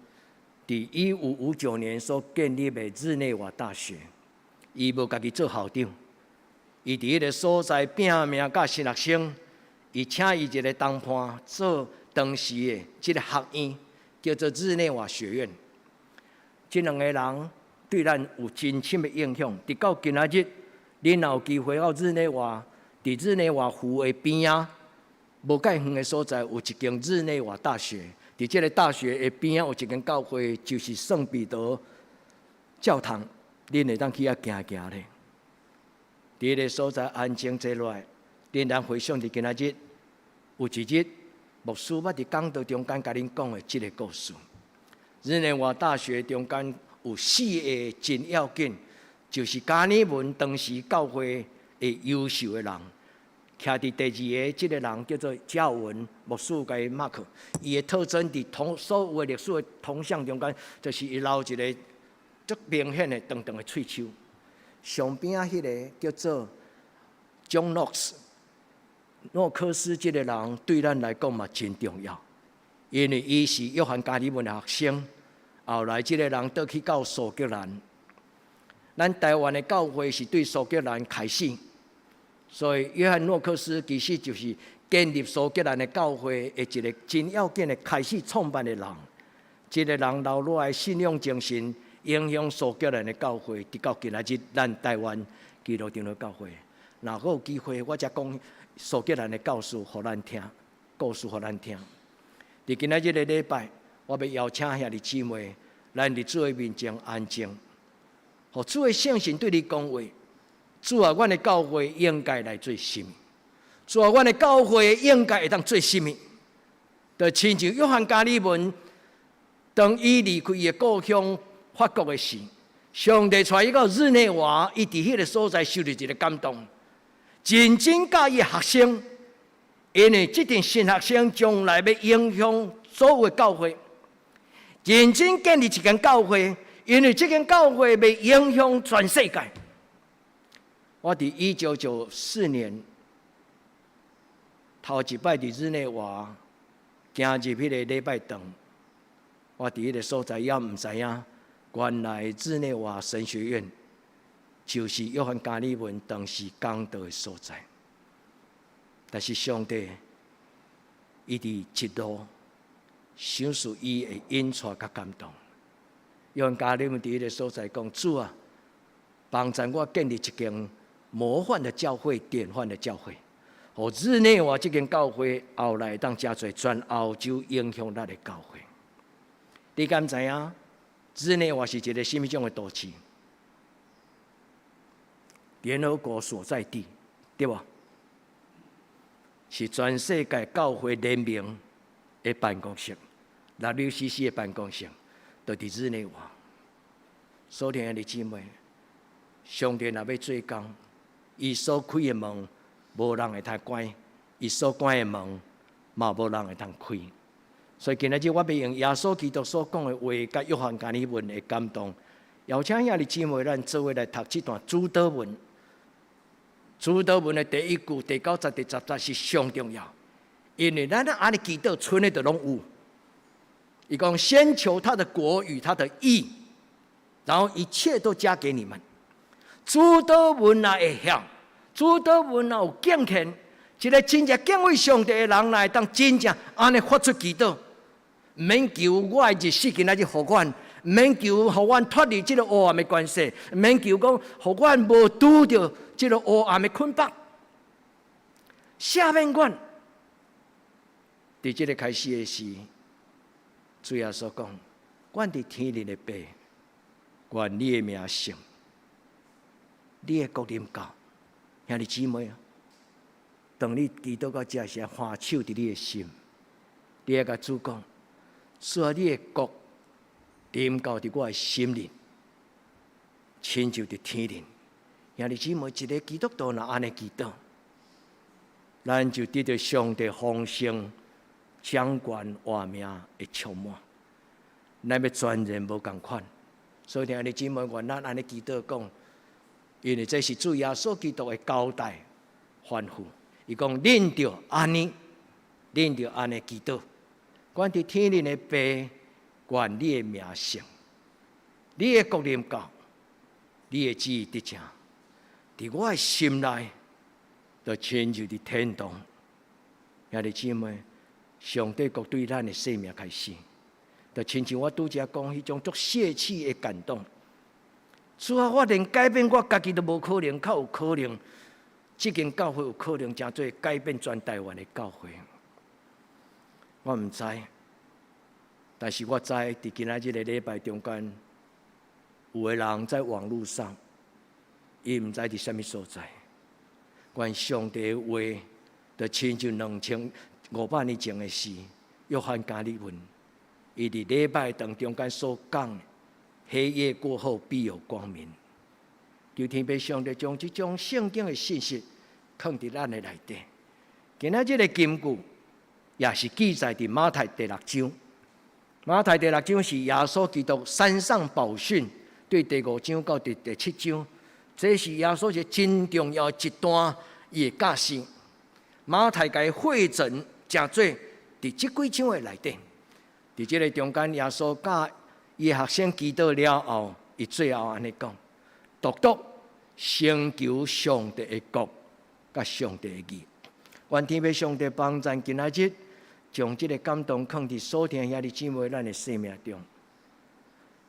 伫1559年所建立的日内瓦大学，伊无家己做校长，伊伫迄个所在拼命甲新学生，伊请伊一个同伴做当时的即个学院。叫做日内瓦学院，这两个人对咱有真深的影响。直到今仔日，恁有机会到日内瓦，伫日内瓦湖的边啊，无介远的所在有一间日内瓦大学。伫这个大学的边啊，有一间教会，就是圣彼得教堂。恁会当去遐行行咧。伫迄个所在安静坐落来，恁当回想伫今仔日有一日。牧师捌伫讲道中间甲恁讲的即个故事。日内瓦大学中间有4个真要紧，就是加尔文当时教会的优秀的人。徛伫第2个，即个人叫做教文牧师，甲伊 mark。伊的特征伫所有的历史的铜像中间，就是伊留一个足明显的长长的喙鬚。上边迄个叫做 John Knox。诺克斯这个人对咱来讲嘛真重要，因为伊是约翰加里文的学生，后来这个人倒去到苏格兰。咱台湾的教会是对苏格兰开始，所以约翰诺克斯其实就是建立苏格兰的教会的一个真要紧的开始创办的人。这个人留落来信仰精神，影响苏格兰的教会，直到今仔日咱台湾基督长老教会。若果有机会，我才讲。苏格兰的故事，互咱听。伫今仔日的礼拜，我要邀请遐弟姊妹，咱伫主的面前安静，互主的圣神对你讲话。主啊，阮的教会应该来做什么？主啊，阮的教会应该会当做什么？就亲像约翰加里文，当伊离开伊的故乡法国的时，上帝带伊到日内瓦，伊伫迄个所在受到一个感动。真正教伊学生，因为这群新学生将来要影响所有的教会，真正建立一间教会，因为这间教会要影响全世界。我伫1994年头一摆伫日内瓦行入迄个礼拜堂，我伫迄个所在也毋知影，原来日内瓦神学院。就是约翰加里文当时讲道的所在，但是上帝伊伫一路赏赐伊的引带甲感动。约翰加里文伫迄个所在讲：主啊，帮助我建立一间模范的教会、典范的教会，互日内瓦这间教会后来当加做全欧洲影响力的教会。你敢知影日内瓦是一个什么种的都市？联合国所在地，对吧？是全世界教会联盟的办公室，WCC 的办公室，就伫日内瓦。所听的姊妹，上帝若要做工，伊所开的门，无人会通关；伊所关的门，嘛无人会通开。所以今日我要用耶稣基督所讲的话，甲约翰加利文的感动，邀请遐哩姊妹，咱做伙来读这段主祷文。主祷文的第一句、第9节、第10节是上重要，因为咱安尼祈祷，剩的就拢有。伊讲先求他的国与他的义，然后一切都加给你们。主祷文也会晓，主祷文也有敬虔，一个真正敬畏上帝的人来当真正安尼发出祈祷，唔免求我的日死今仔日互阮。唔免求，互阮脱离这个黑暗的关系；唔免求讲，互阮无拄着这个黑暗的捆绑。下面阮，伫这个开始的时，主耶稣讲：“阮伫天里的爸，愿你的名圣，你的国临到。”兄弟姊妹啊，当你祈祷到这时，放手伫你的心，你要甲主讲：“说你的国。”临到伫我的心灵，亲像伫天灵。兄弟姊妹，一个基督徒若安尼祈祷，咱就得到上帝丰盛、掌权、活命的充满。咱要全然无共款。所以兄弟姊妹，愿咱安尼祈祷讲，因为这是主耶稣基督的交代吩咐。伊讲：恁着安尼，恁着安尼祈祷。阮伫天灵的爸。愿你的名圣，你的国临到，你的旨意得成，伫我的心内，就亲像伫天堂。兄弟姊妹，上帝国对咱的生命开始，就亲像我拄则讲迄种足泄气的感动。主啊，我连改变我家己都无可能，较有可能，这间教会有可能真做改变全台湾的教会。我唔知。但是我知，伫今仔日个礼拜中间，有个人在网络上，伊唔知伫什么所在。愿上帝的话，就亲像2500年前的事，约翰加利文，伊伫礼拜堂中间所讲，黑夜过后必有光明。求天父上帝将这种圣经的信息放伫咱的内底。今仔日个金句，也是记载伫马太第6章。马太第6章是耶稣基督山上宝训，对第5章到第7章，这是耶稣一个真重要一段伊的教训。马太甲伊汇整真做伫这几章的内底，伫这个中间，耶稣教伊的学生祈祷了后，伊最后安尼讲：独独先求上帝的国，甲上帝的义。愿天父上帝帮咱今仔日。将这个感动放伫所听遐的姊妹咱的生命中，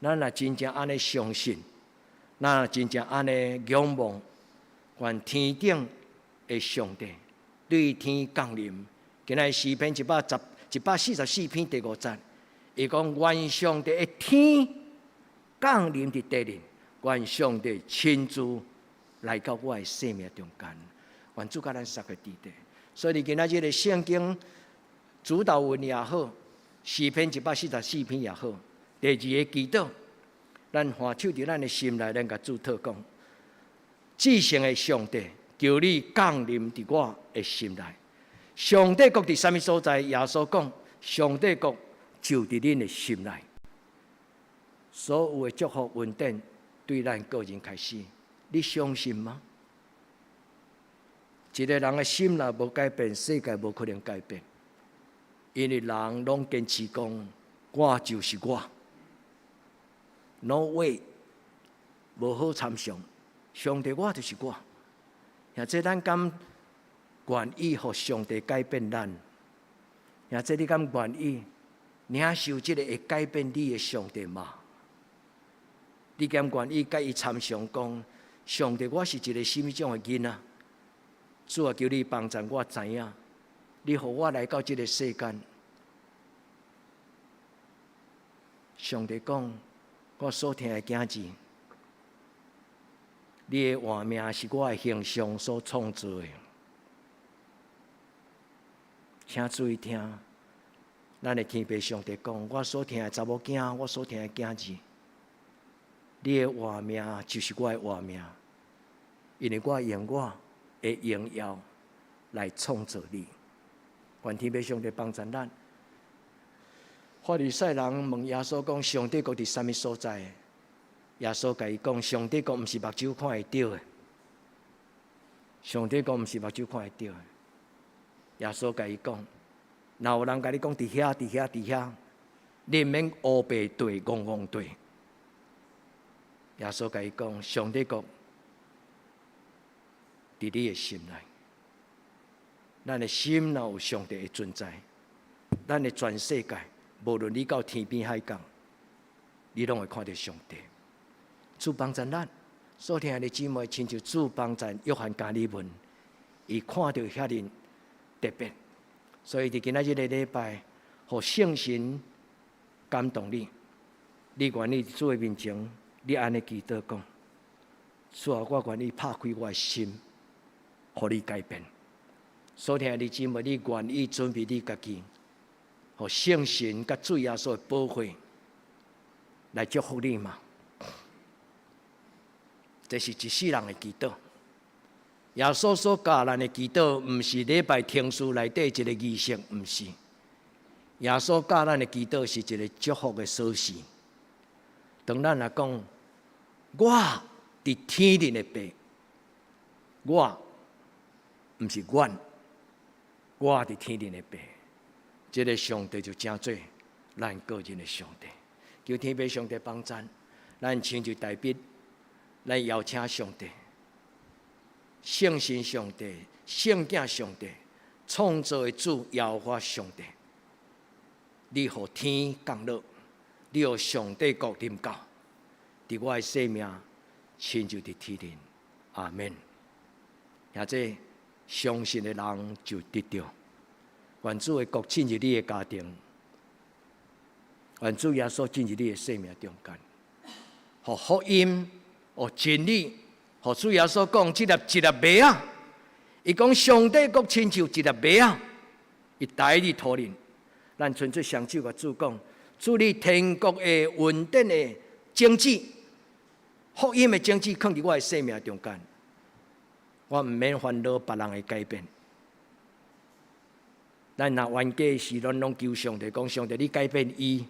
咱若真正安尼相信，咱若真正安尼仰望，愿天顶的上帝对天降临。今仔诗篇144篇第5节，伊讲：愿上帝的天降临伫地里，愿上帝亲自来到我的生命中间，愿主甲咱撒个地地。所以今仔日的圣经。主导文也好，诗篇144篇也好，第2个祈祷，咱放手伫咱的心内，咱甲主祷讲：至圣的上帝，求你降临伫我的心内。上帝国伫什么所在？耶稣讲：上帝国就伫恁的心内。所有的祝福恩典对咱个人开始，你相信吗？一个人的心内无改变，世界无可能改变。因为人拢坚持讲，我就是我 ，no way， 无好参详。上帝，我就是我。也这咱敢愿意互上帝改变咱？也这你敢愿意领受这个会改变你的上帝吗？你敢愿意甲伊参详讲，上帝，我是一个什么种的囡仔？主啊，求你帮助我知影。你互我来到这个世间，上帝讲，我所听的囝子，你的活命是我的形象所创造的。请注意听，咱的天父上帝讲：我所听的查某囝，我所听的囝子，你的活命就是我的活命，因为我用我的荣耀来创造你。愿天父上帝帮助咱。法利赛人问耶稣讲：上帝国伫什么所在？耶稣甲伊讲：上帝国毋是目睭看会到的。上帝国毋是目睭看会到的。耶稣甲伊讲：若有人甲你讲伫遐、伫遐、伫遐，你免乌白对、戆戆对。耶稣甲伊讲：上帝国伫你的心内。咱的心若有上帝的存在，咱的全世界，无论你到天边海角，你拢会看到上帝。主帮助咱，所听的姊妹，亲像主帮助约翰加利文，伊看到遐尼特别，所以伫今仔日的礼拜，互圣神感动你，你愿意主的面前，你安尼祈祷讲：主啊，我愿意拍开我的心，互你改变。所听的姊妹，你愿意准备你家己，互圣神甲主耶稣的保护来祝福你吗？这是一世人的祈祷。耶稣所教咱的祈祷，毋是礼拜天书内底一个仪式，毋是。耶稣教咱的祈祷是一个祝福的锁匙。当咱来讲，我伫天顶的爸，我毋是阮。我伫天顶的爸，这个上帝就正做咱个人的上帝。求天父上帝帮咱，咱亲像大笔，咱邀请上帝、圣神上帝、圣子上帝、创造的主耶和华上帝，你互天降落，你互上帝国临到，伫我的生命，亲像伫天顶。阿门。也这相信的人就得到。愿主的国进入你的家庭，愿主耶稣进入你的生命中间，互福音、互真理，互主耶稣讲，这粒一粒麦啊，伊讲上帝国亲像一粒麦啊，伊带你土人。咱纯粹双手甲主讲，主你天国的稳定的经济、福音的经济，放伫我的生命中间。我毋免烦恼别人的改变。咱若冤家时，咱拢求上帝讲：上帝，你改变伊。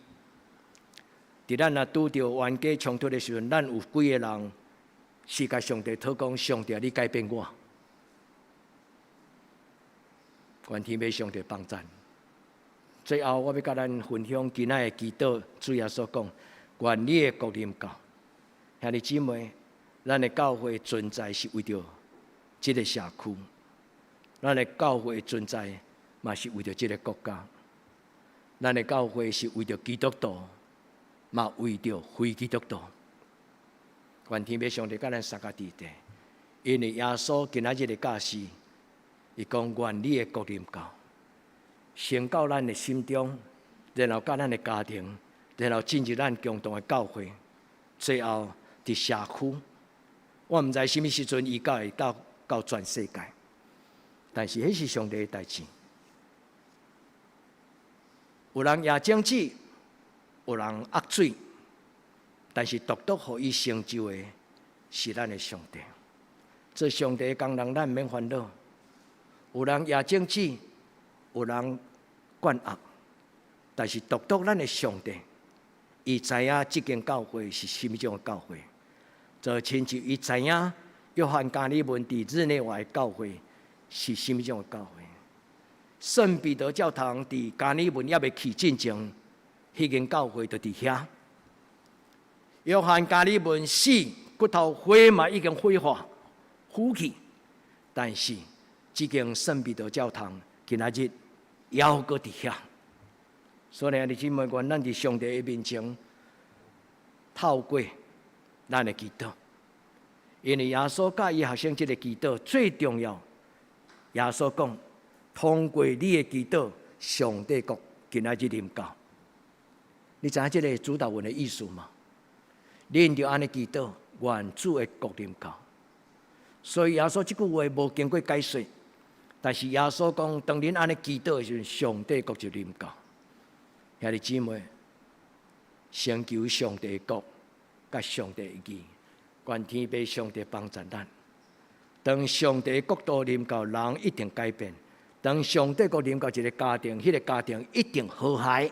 伫咱若拄着冤家冲突的时阵，咱有几个人是甲上帝讨讲：上帝，你改变我。愿天父上帝帮咱。最后，我要甲咱分享今仔的祈祷。主耶稣讲：愿你的国临到。兄弟姊妹，咱的教会存在是为着这个社区，咱的教会存在嘛是为着这个国家，咱的教会是为着基督徒，嘛为着非基督徒。愿天父上帝甲咱三个地带，因为耶稣今仔日的教示，伊讲愿你的国临到，先到咱的心中，然后到咱的家庭，然后进入咱共同的教会，最后伫社区。我毋知什么时阵伊会到全世界，但是迄是上帝的代志。有人也政治，有人压水，但是独独互伊成就的是咱的上帝。做上帝的工人，咱免烦恼。有人也政治，有人管压，但是独独咱的上帝，伊知影这间教会是什么种的教会，就亲像伊知影约翰加利文伫日内瓦的教会是什么种的教会。圣彼得教堂伫加利文也未起进前，迄间教会就伫遐。约翰加利文死，骨头灰嘛已经灰化腐去，但是这间圣彼得教堂今仔日还阁伫遐。所以，兄弟姊妹，愿咱伫上帝的面前，透过咱的祈祷，因为耶稣教伊学生这个祈祷最重要。耶稣讲，通过你的祈祷，上帝国今仔日临到。你知影这个主导文的意思吗？恁就安尼祈祷，愿主的国临到。所以耶稣这句话无经过解说，但是耶稣讲，当恁安尼祈祷的时候，上帝国就临到。兄弟姊妹，先求上帝的国，甲上帝的义，愿天父上帝帮助咱。当上帝的国度临到，人一定改变；当上帝国临到一个家庭，迄个家庭一定和谐，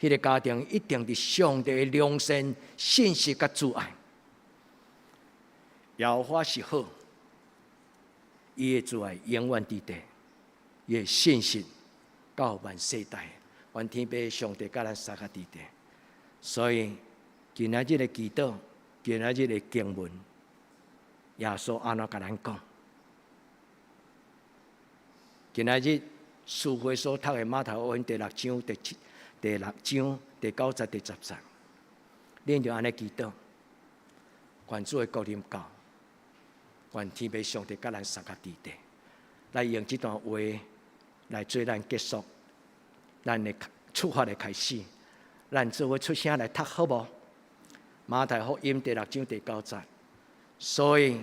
迄个家庭一定是上帝的良善、信实甲慈爱。耶和华是好，伊的慈爱永远伫地，伊的信实到万世代。愿天父上帝甲咱三个伫地。所以今仔日的祈祷，今仔日的经文，耶稣安怎甲咱讲？今仔日书会所读的马太福音第6章、第6章第9节、第10节，恁就安尼祈祷，愿主的国临到，愿天父上帝甲咱三个伫地，来用这段话来做咱结束，咱的出发的开始。咱做伙出声来读好无？马太福音第6章第9节。所以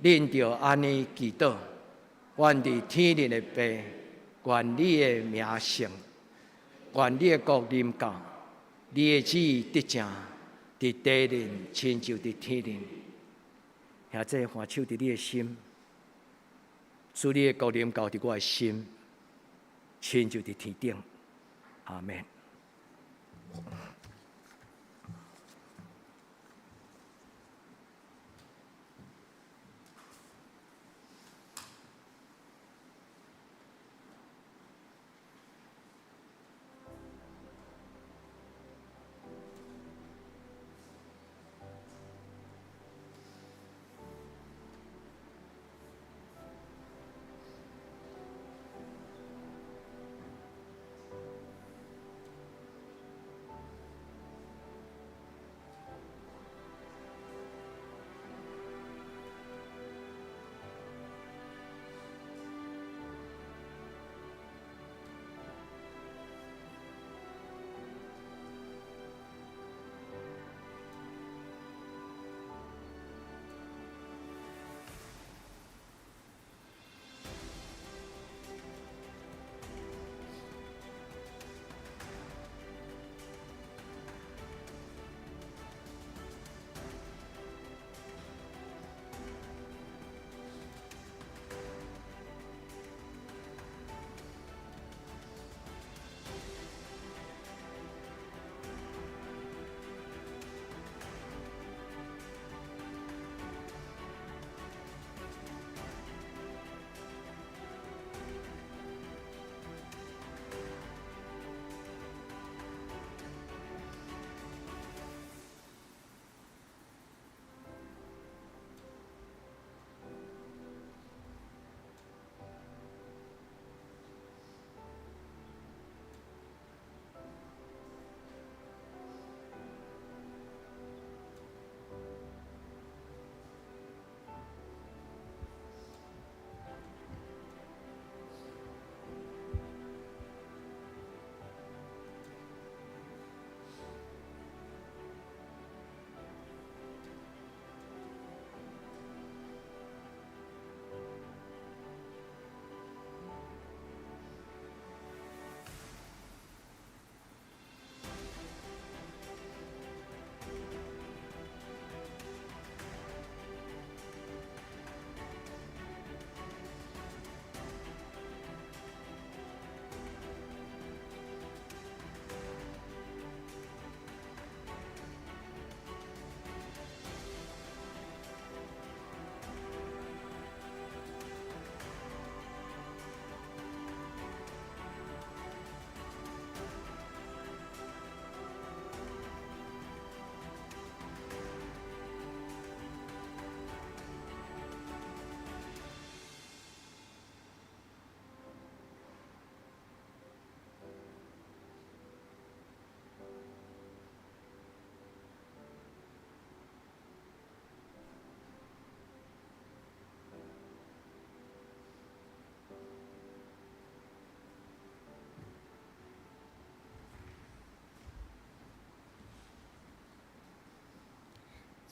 恁就安尼祈祷，愿伫天里的父，愿你的名圣，愿你的国临到，你的旨意得成，伫地里亲像伫天里。兄弟，换手伫你的心，使你的国临到伫我的心，亲像伫天顶。阿门。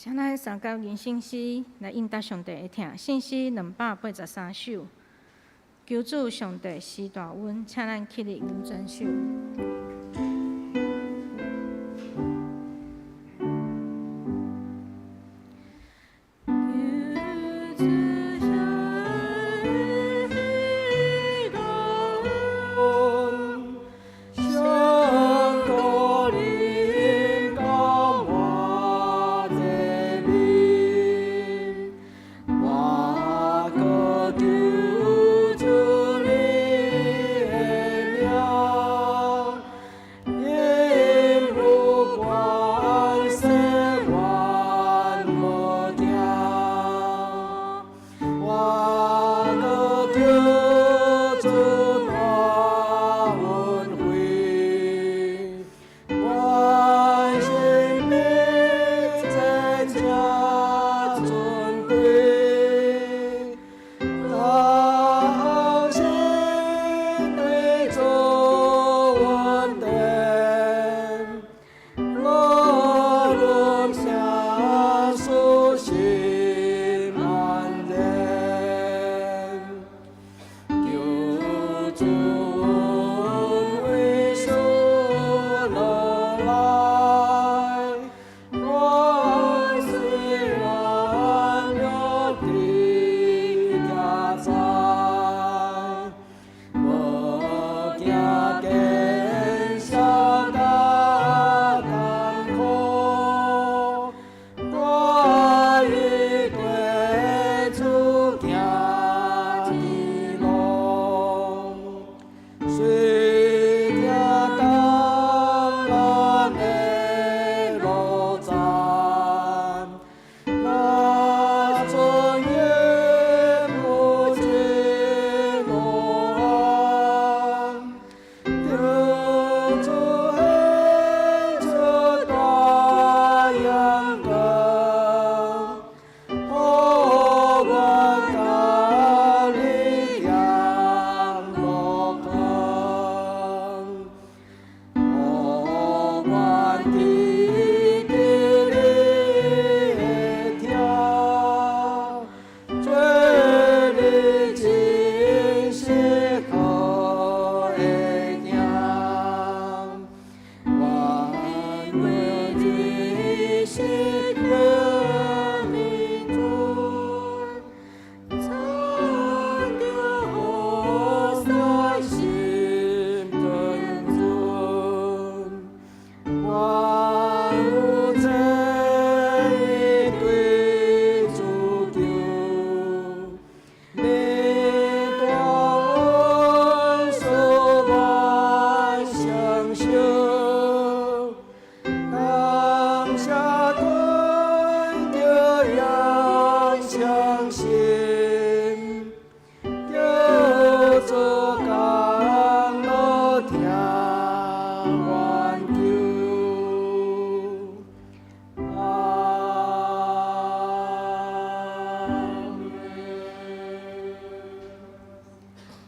请咱三角人信诗来应答上帝的听，信诗283首，求主上帝施大恩，请咱起立吟全首。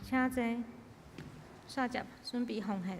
请坐，煞接准备奉献。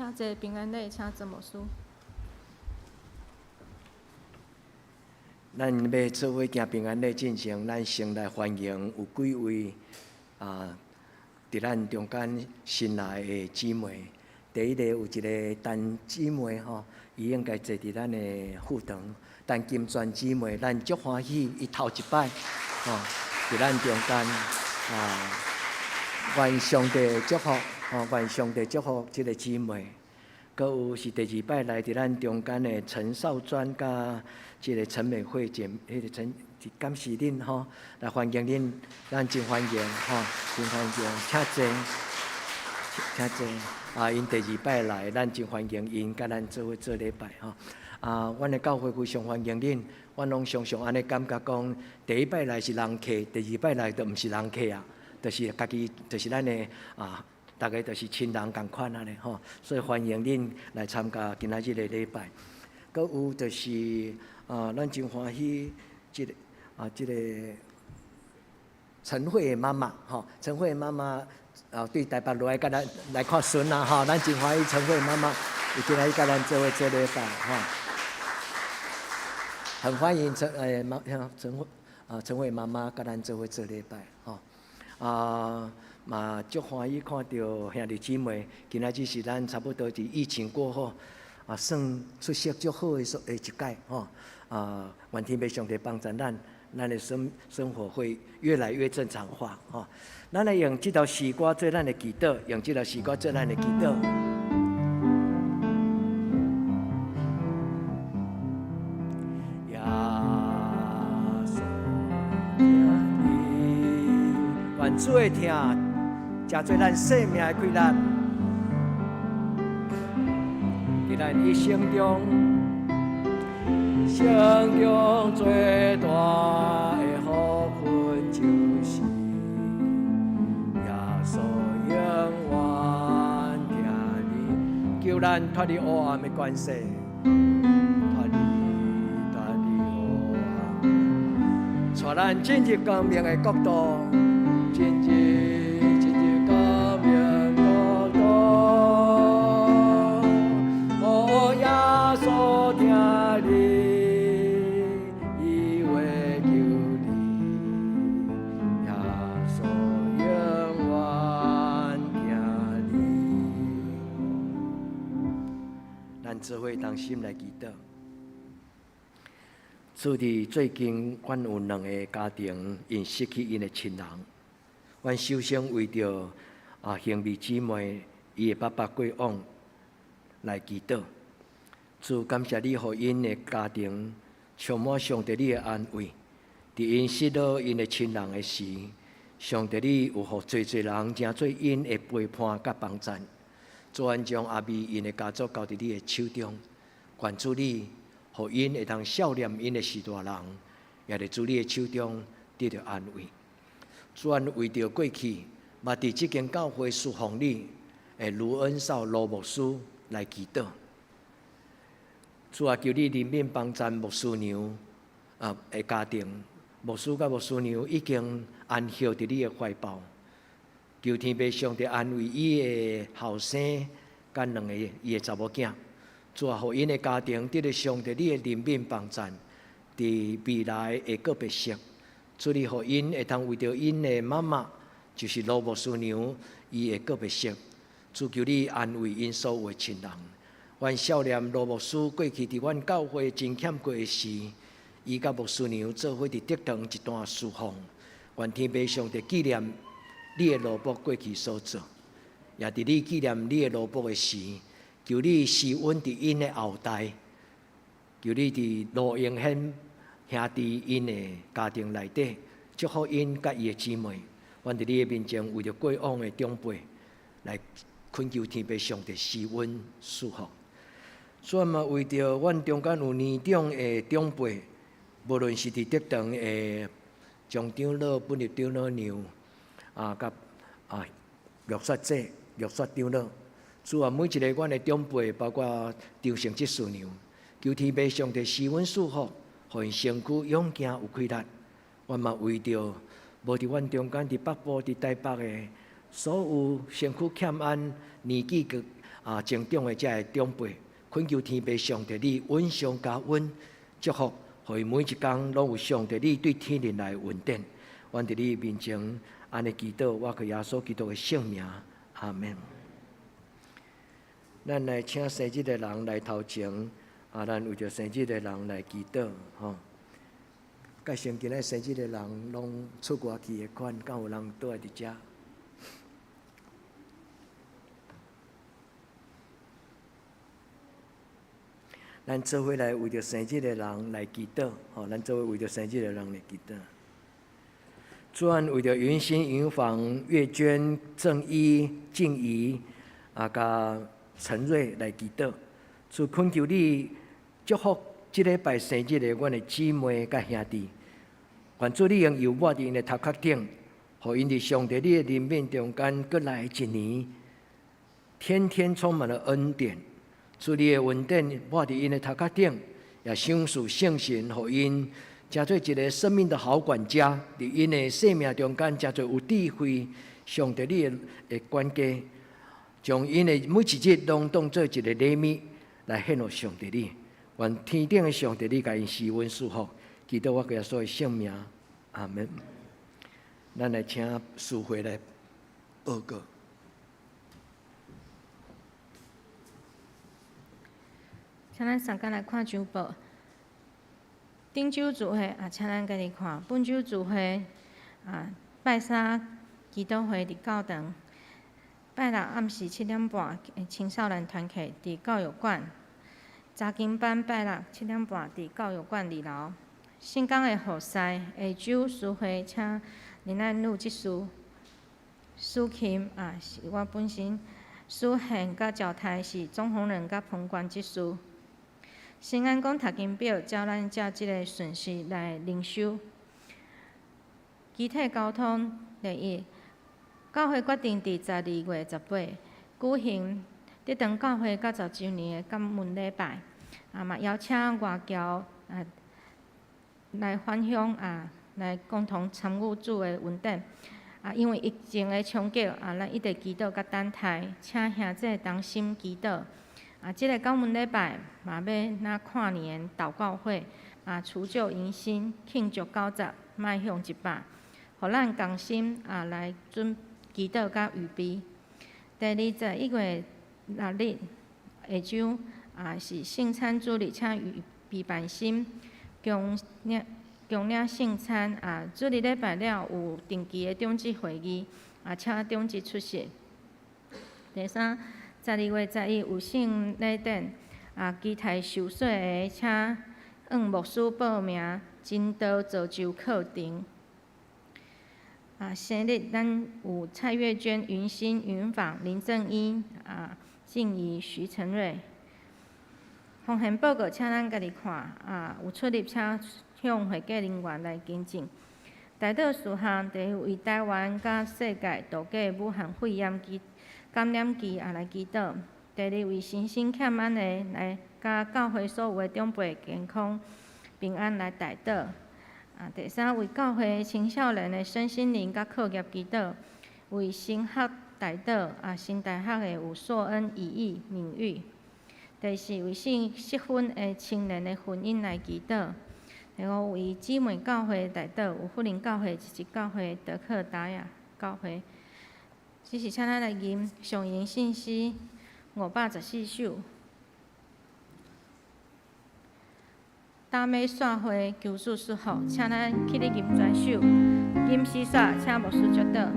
请坐平安礼，请曾牧师。咱要做伙行平安礼进行，咱先来欢迎有几位伫咱中间新来的姊妹。第一个有一个陈姊妹吼，伊应该坐伫咱的副堂。陈金泉姊妹，咱足欢喜，伊头一摆吼伫咱中间愿上帝祝福愿上帝祝福即个姊妹。阁有是第二摆来伫咱中间的陈少专甲即个陈美惠姐，迄个陈，感谢恁吼，来欢迎恁，咱真欢迎吼，真欢迎，请坐，请坐。因第二摆来，咱真欢迎因甲咱做伙做礼拜吼。阮的教会非常欢迎恁，阮拢常常安尼感觉讲，第一摆来是人客，第二摆来就毋是人客啊，就是家己，就是咱的大家就是亲人共款安尼吼，所以欢迎恁来参加今仔日的礼拜。阁有就是咱真欢喜即个陈慧的妈妈吼，陈慧的妈妈对台北来甲咱来看孙啊吼，咱真欢喜陈慧妈妈，伊今仔日甲咱做伙做礼拜吼，很欢迎陈慧妈妈甲咱做伙做礼拜吼嘛足欢喜看到兄弟姊妹，今仔日是咱差不多伫疫情过后算出席足好的一届吼愿天父上帝帮助咱的生活会越来越正常化吼。咱来用这条诗歌做咱的祈祷，用这条诗歌做咱的祈祷。愿主的听，真做咱生命的快乐，伫咱一生中最大的福分，就是耶稣永远听你，求咱脱离黑暗的关系，脱离黑暗，带咱进入光明的国度。进入光明国度，哦，耶稣听你，伊会救你，耶稣永远听你。咱做伙同心来祈祷。主伫最近，阮有2个家庭因失去因的亲人。阮首先为着兄弟姊妹伊的爸爸过往来祈祷，主感谢你，互因的家庭充满上帝你的安慰。伫因失落因的亲人的时，上帝你有互侪人成做因的陪伴甲帮衬。主愿将阿美因的家族交伫你的手中，愿主你互因会当笑念因的士大人，也伫主你的手中得到安慰。主愿为着过去，嘛伫即间教会侍奉你的卢恩少罗牧师来祈祷。主啊，求你怜悯帮助牧师娘的家庭，牧师甲牧师娘已经安息伫你的怀抱。求天父上帝安慰伊的后生甲2个伊的查某囝。主啊，互因的家庭得到上帝你的怜悯帮助，伫未来会个别色。主你互因会通为着因的妈妈，就是罗牧师娘，伊会个别色。主求你安慰因所有的亲人。阮少年罗牧师过去伫阮教会真欠过的时，伊甲牧师娘做伙伫德堂一段侍奉。愿天父上帝纪念你的罗伯过去所做，也伫你纪念你的罗伯的时，求你施恩伫因的后代，求你伫罗永显兄弟因的家庭内底，祝福因甲伊的姊妹。阮伫你的面前，为着过往的长辈来恳求天父上帝施恩赐福。所以嘛，为着阮中间有年长的长辈，无论是伫德堂的张长老、本日长老娘甲玉雪姐、玉雪长老，主啊，每一个阮的长辈，包括张成吉师娘，求天父上帝施恩赐福。互因身躯勇健有气力，阮嘛为着无伫阮中间伫北部伫台北的所有身躯欠安、年纪成长的这长辈，恳求天父上帝你温上加温，祝福，互伊每一天拢有上帝你对天灵来稳定。阮伫你面前安尼祈祷，我靠耶稣基督的圣名，阿门。咱来请生日的人来头前，咱为着生日的人来祈祷，吼。介绍今仔生日的人拢出外去的款，敢有人倒来伫遮？咱做伙来为着生日的人来祈祷，吼！咱做伙为着生日的人来祈祷。主啊，为着云心、云房、月娟、正一、静怡，甲陈瑞来祈祷。主恳求你祝福即礼拜生日的阮的姊妹甲兄弟，愿主你用油抹伫因的头壳顶，互因伫上帝你的灵面中间，搁来一年，天天充满了恩典。主你的恩典抹伫因的头壳顶，也享受圣神，互因诚做一个生命的好管家，伫因的生命中间，诚做有智慧。上帝你的管家，将因的每一日拢当做一个礼物来献予上帝你。愿天顶的上帝你甲因施恩祝福，祈祷我耶稣的圣名，阿门。咱来请师会来报告。请咱三间来看周报。顶周聚会请咱家己看。本周聚会拜三祈祷会伫教堂，拜六暗时7点半青少年团契伫教育馆，查经班拜六7点半伫教育馆2楼。圣港的贺祭下周聚会请林安女执事苏琴是我本身，苏宪甲赵太是总红人甲彭冠执事。先按讲读经表，照咱这即个顺序来灵修。集体交通第一，教会决定伫12月18举行德堂教会90周年的感恩礼拜，嘛邀请外教来返乡来共同参与主的恩典。因为疫情的冲击咱一直祈祷甲等待，请兄弟同心祈祷。即个感恩礼拜嘛要那跨年祷告会，除旧迎新，庆祝90，迈向100，互咱同心来准祈祷甲预备。第21月6日下周是圣餐主日，请预备办心，共领圣餐。主日礼拜了有定期的长职会议，请长职出席。第三，12月11有圣礼典，基台受洗的，请向牧师报名真道造就课程。生日咱有蔡月娟、云心、云访、林正英、静怡、徐成瑞。奉献报告，请咱家己看。有出入请向会计人员来更正。大道事项，第一为台湾甲世界度过武汉肺炎感染期来祈祷。第二为身心欠安的来甲教会所有的长辈健康平安来代祷。第三为教会青少年的身心灵甲课业祈祷。为升学代祷。升大学的有硕恩、怡义、名誉。第四为适婚的青年的婚姻来祈祷。第五为姊妹教会代祷，有福林教会、一教会、德克达亚教会。这是请咱来念上言信息514首。大美煞会求主祝福，请咱起立念全首。金丝煞，请牧师祝祷。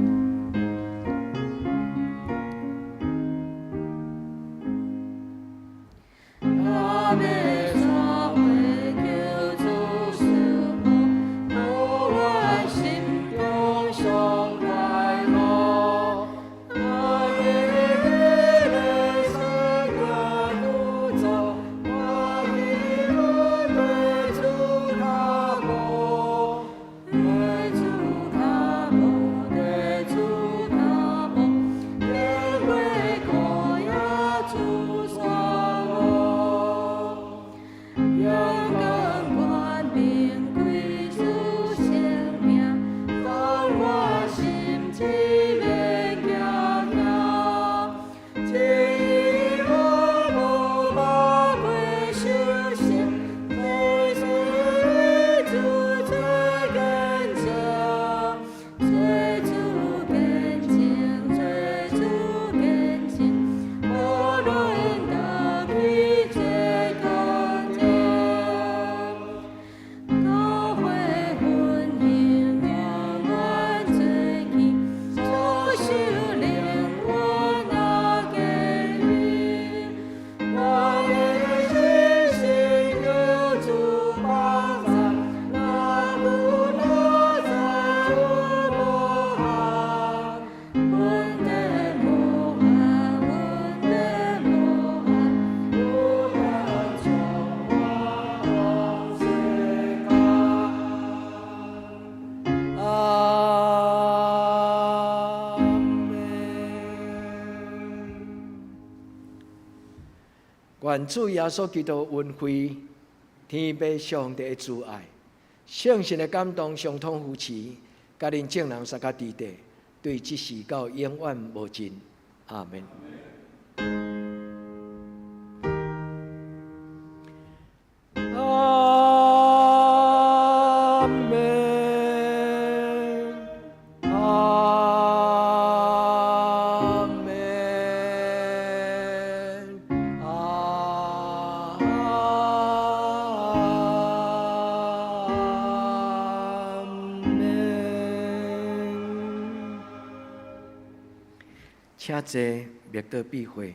大美。愿主耶稣基督恩惠、天父上帝的慈爱、圣神的感动相通扶持，甲恁众人三甲地地，对即时到永远无尽。阿门。阿门。阿门。阿门。请坐，灭道避讳。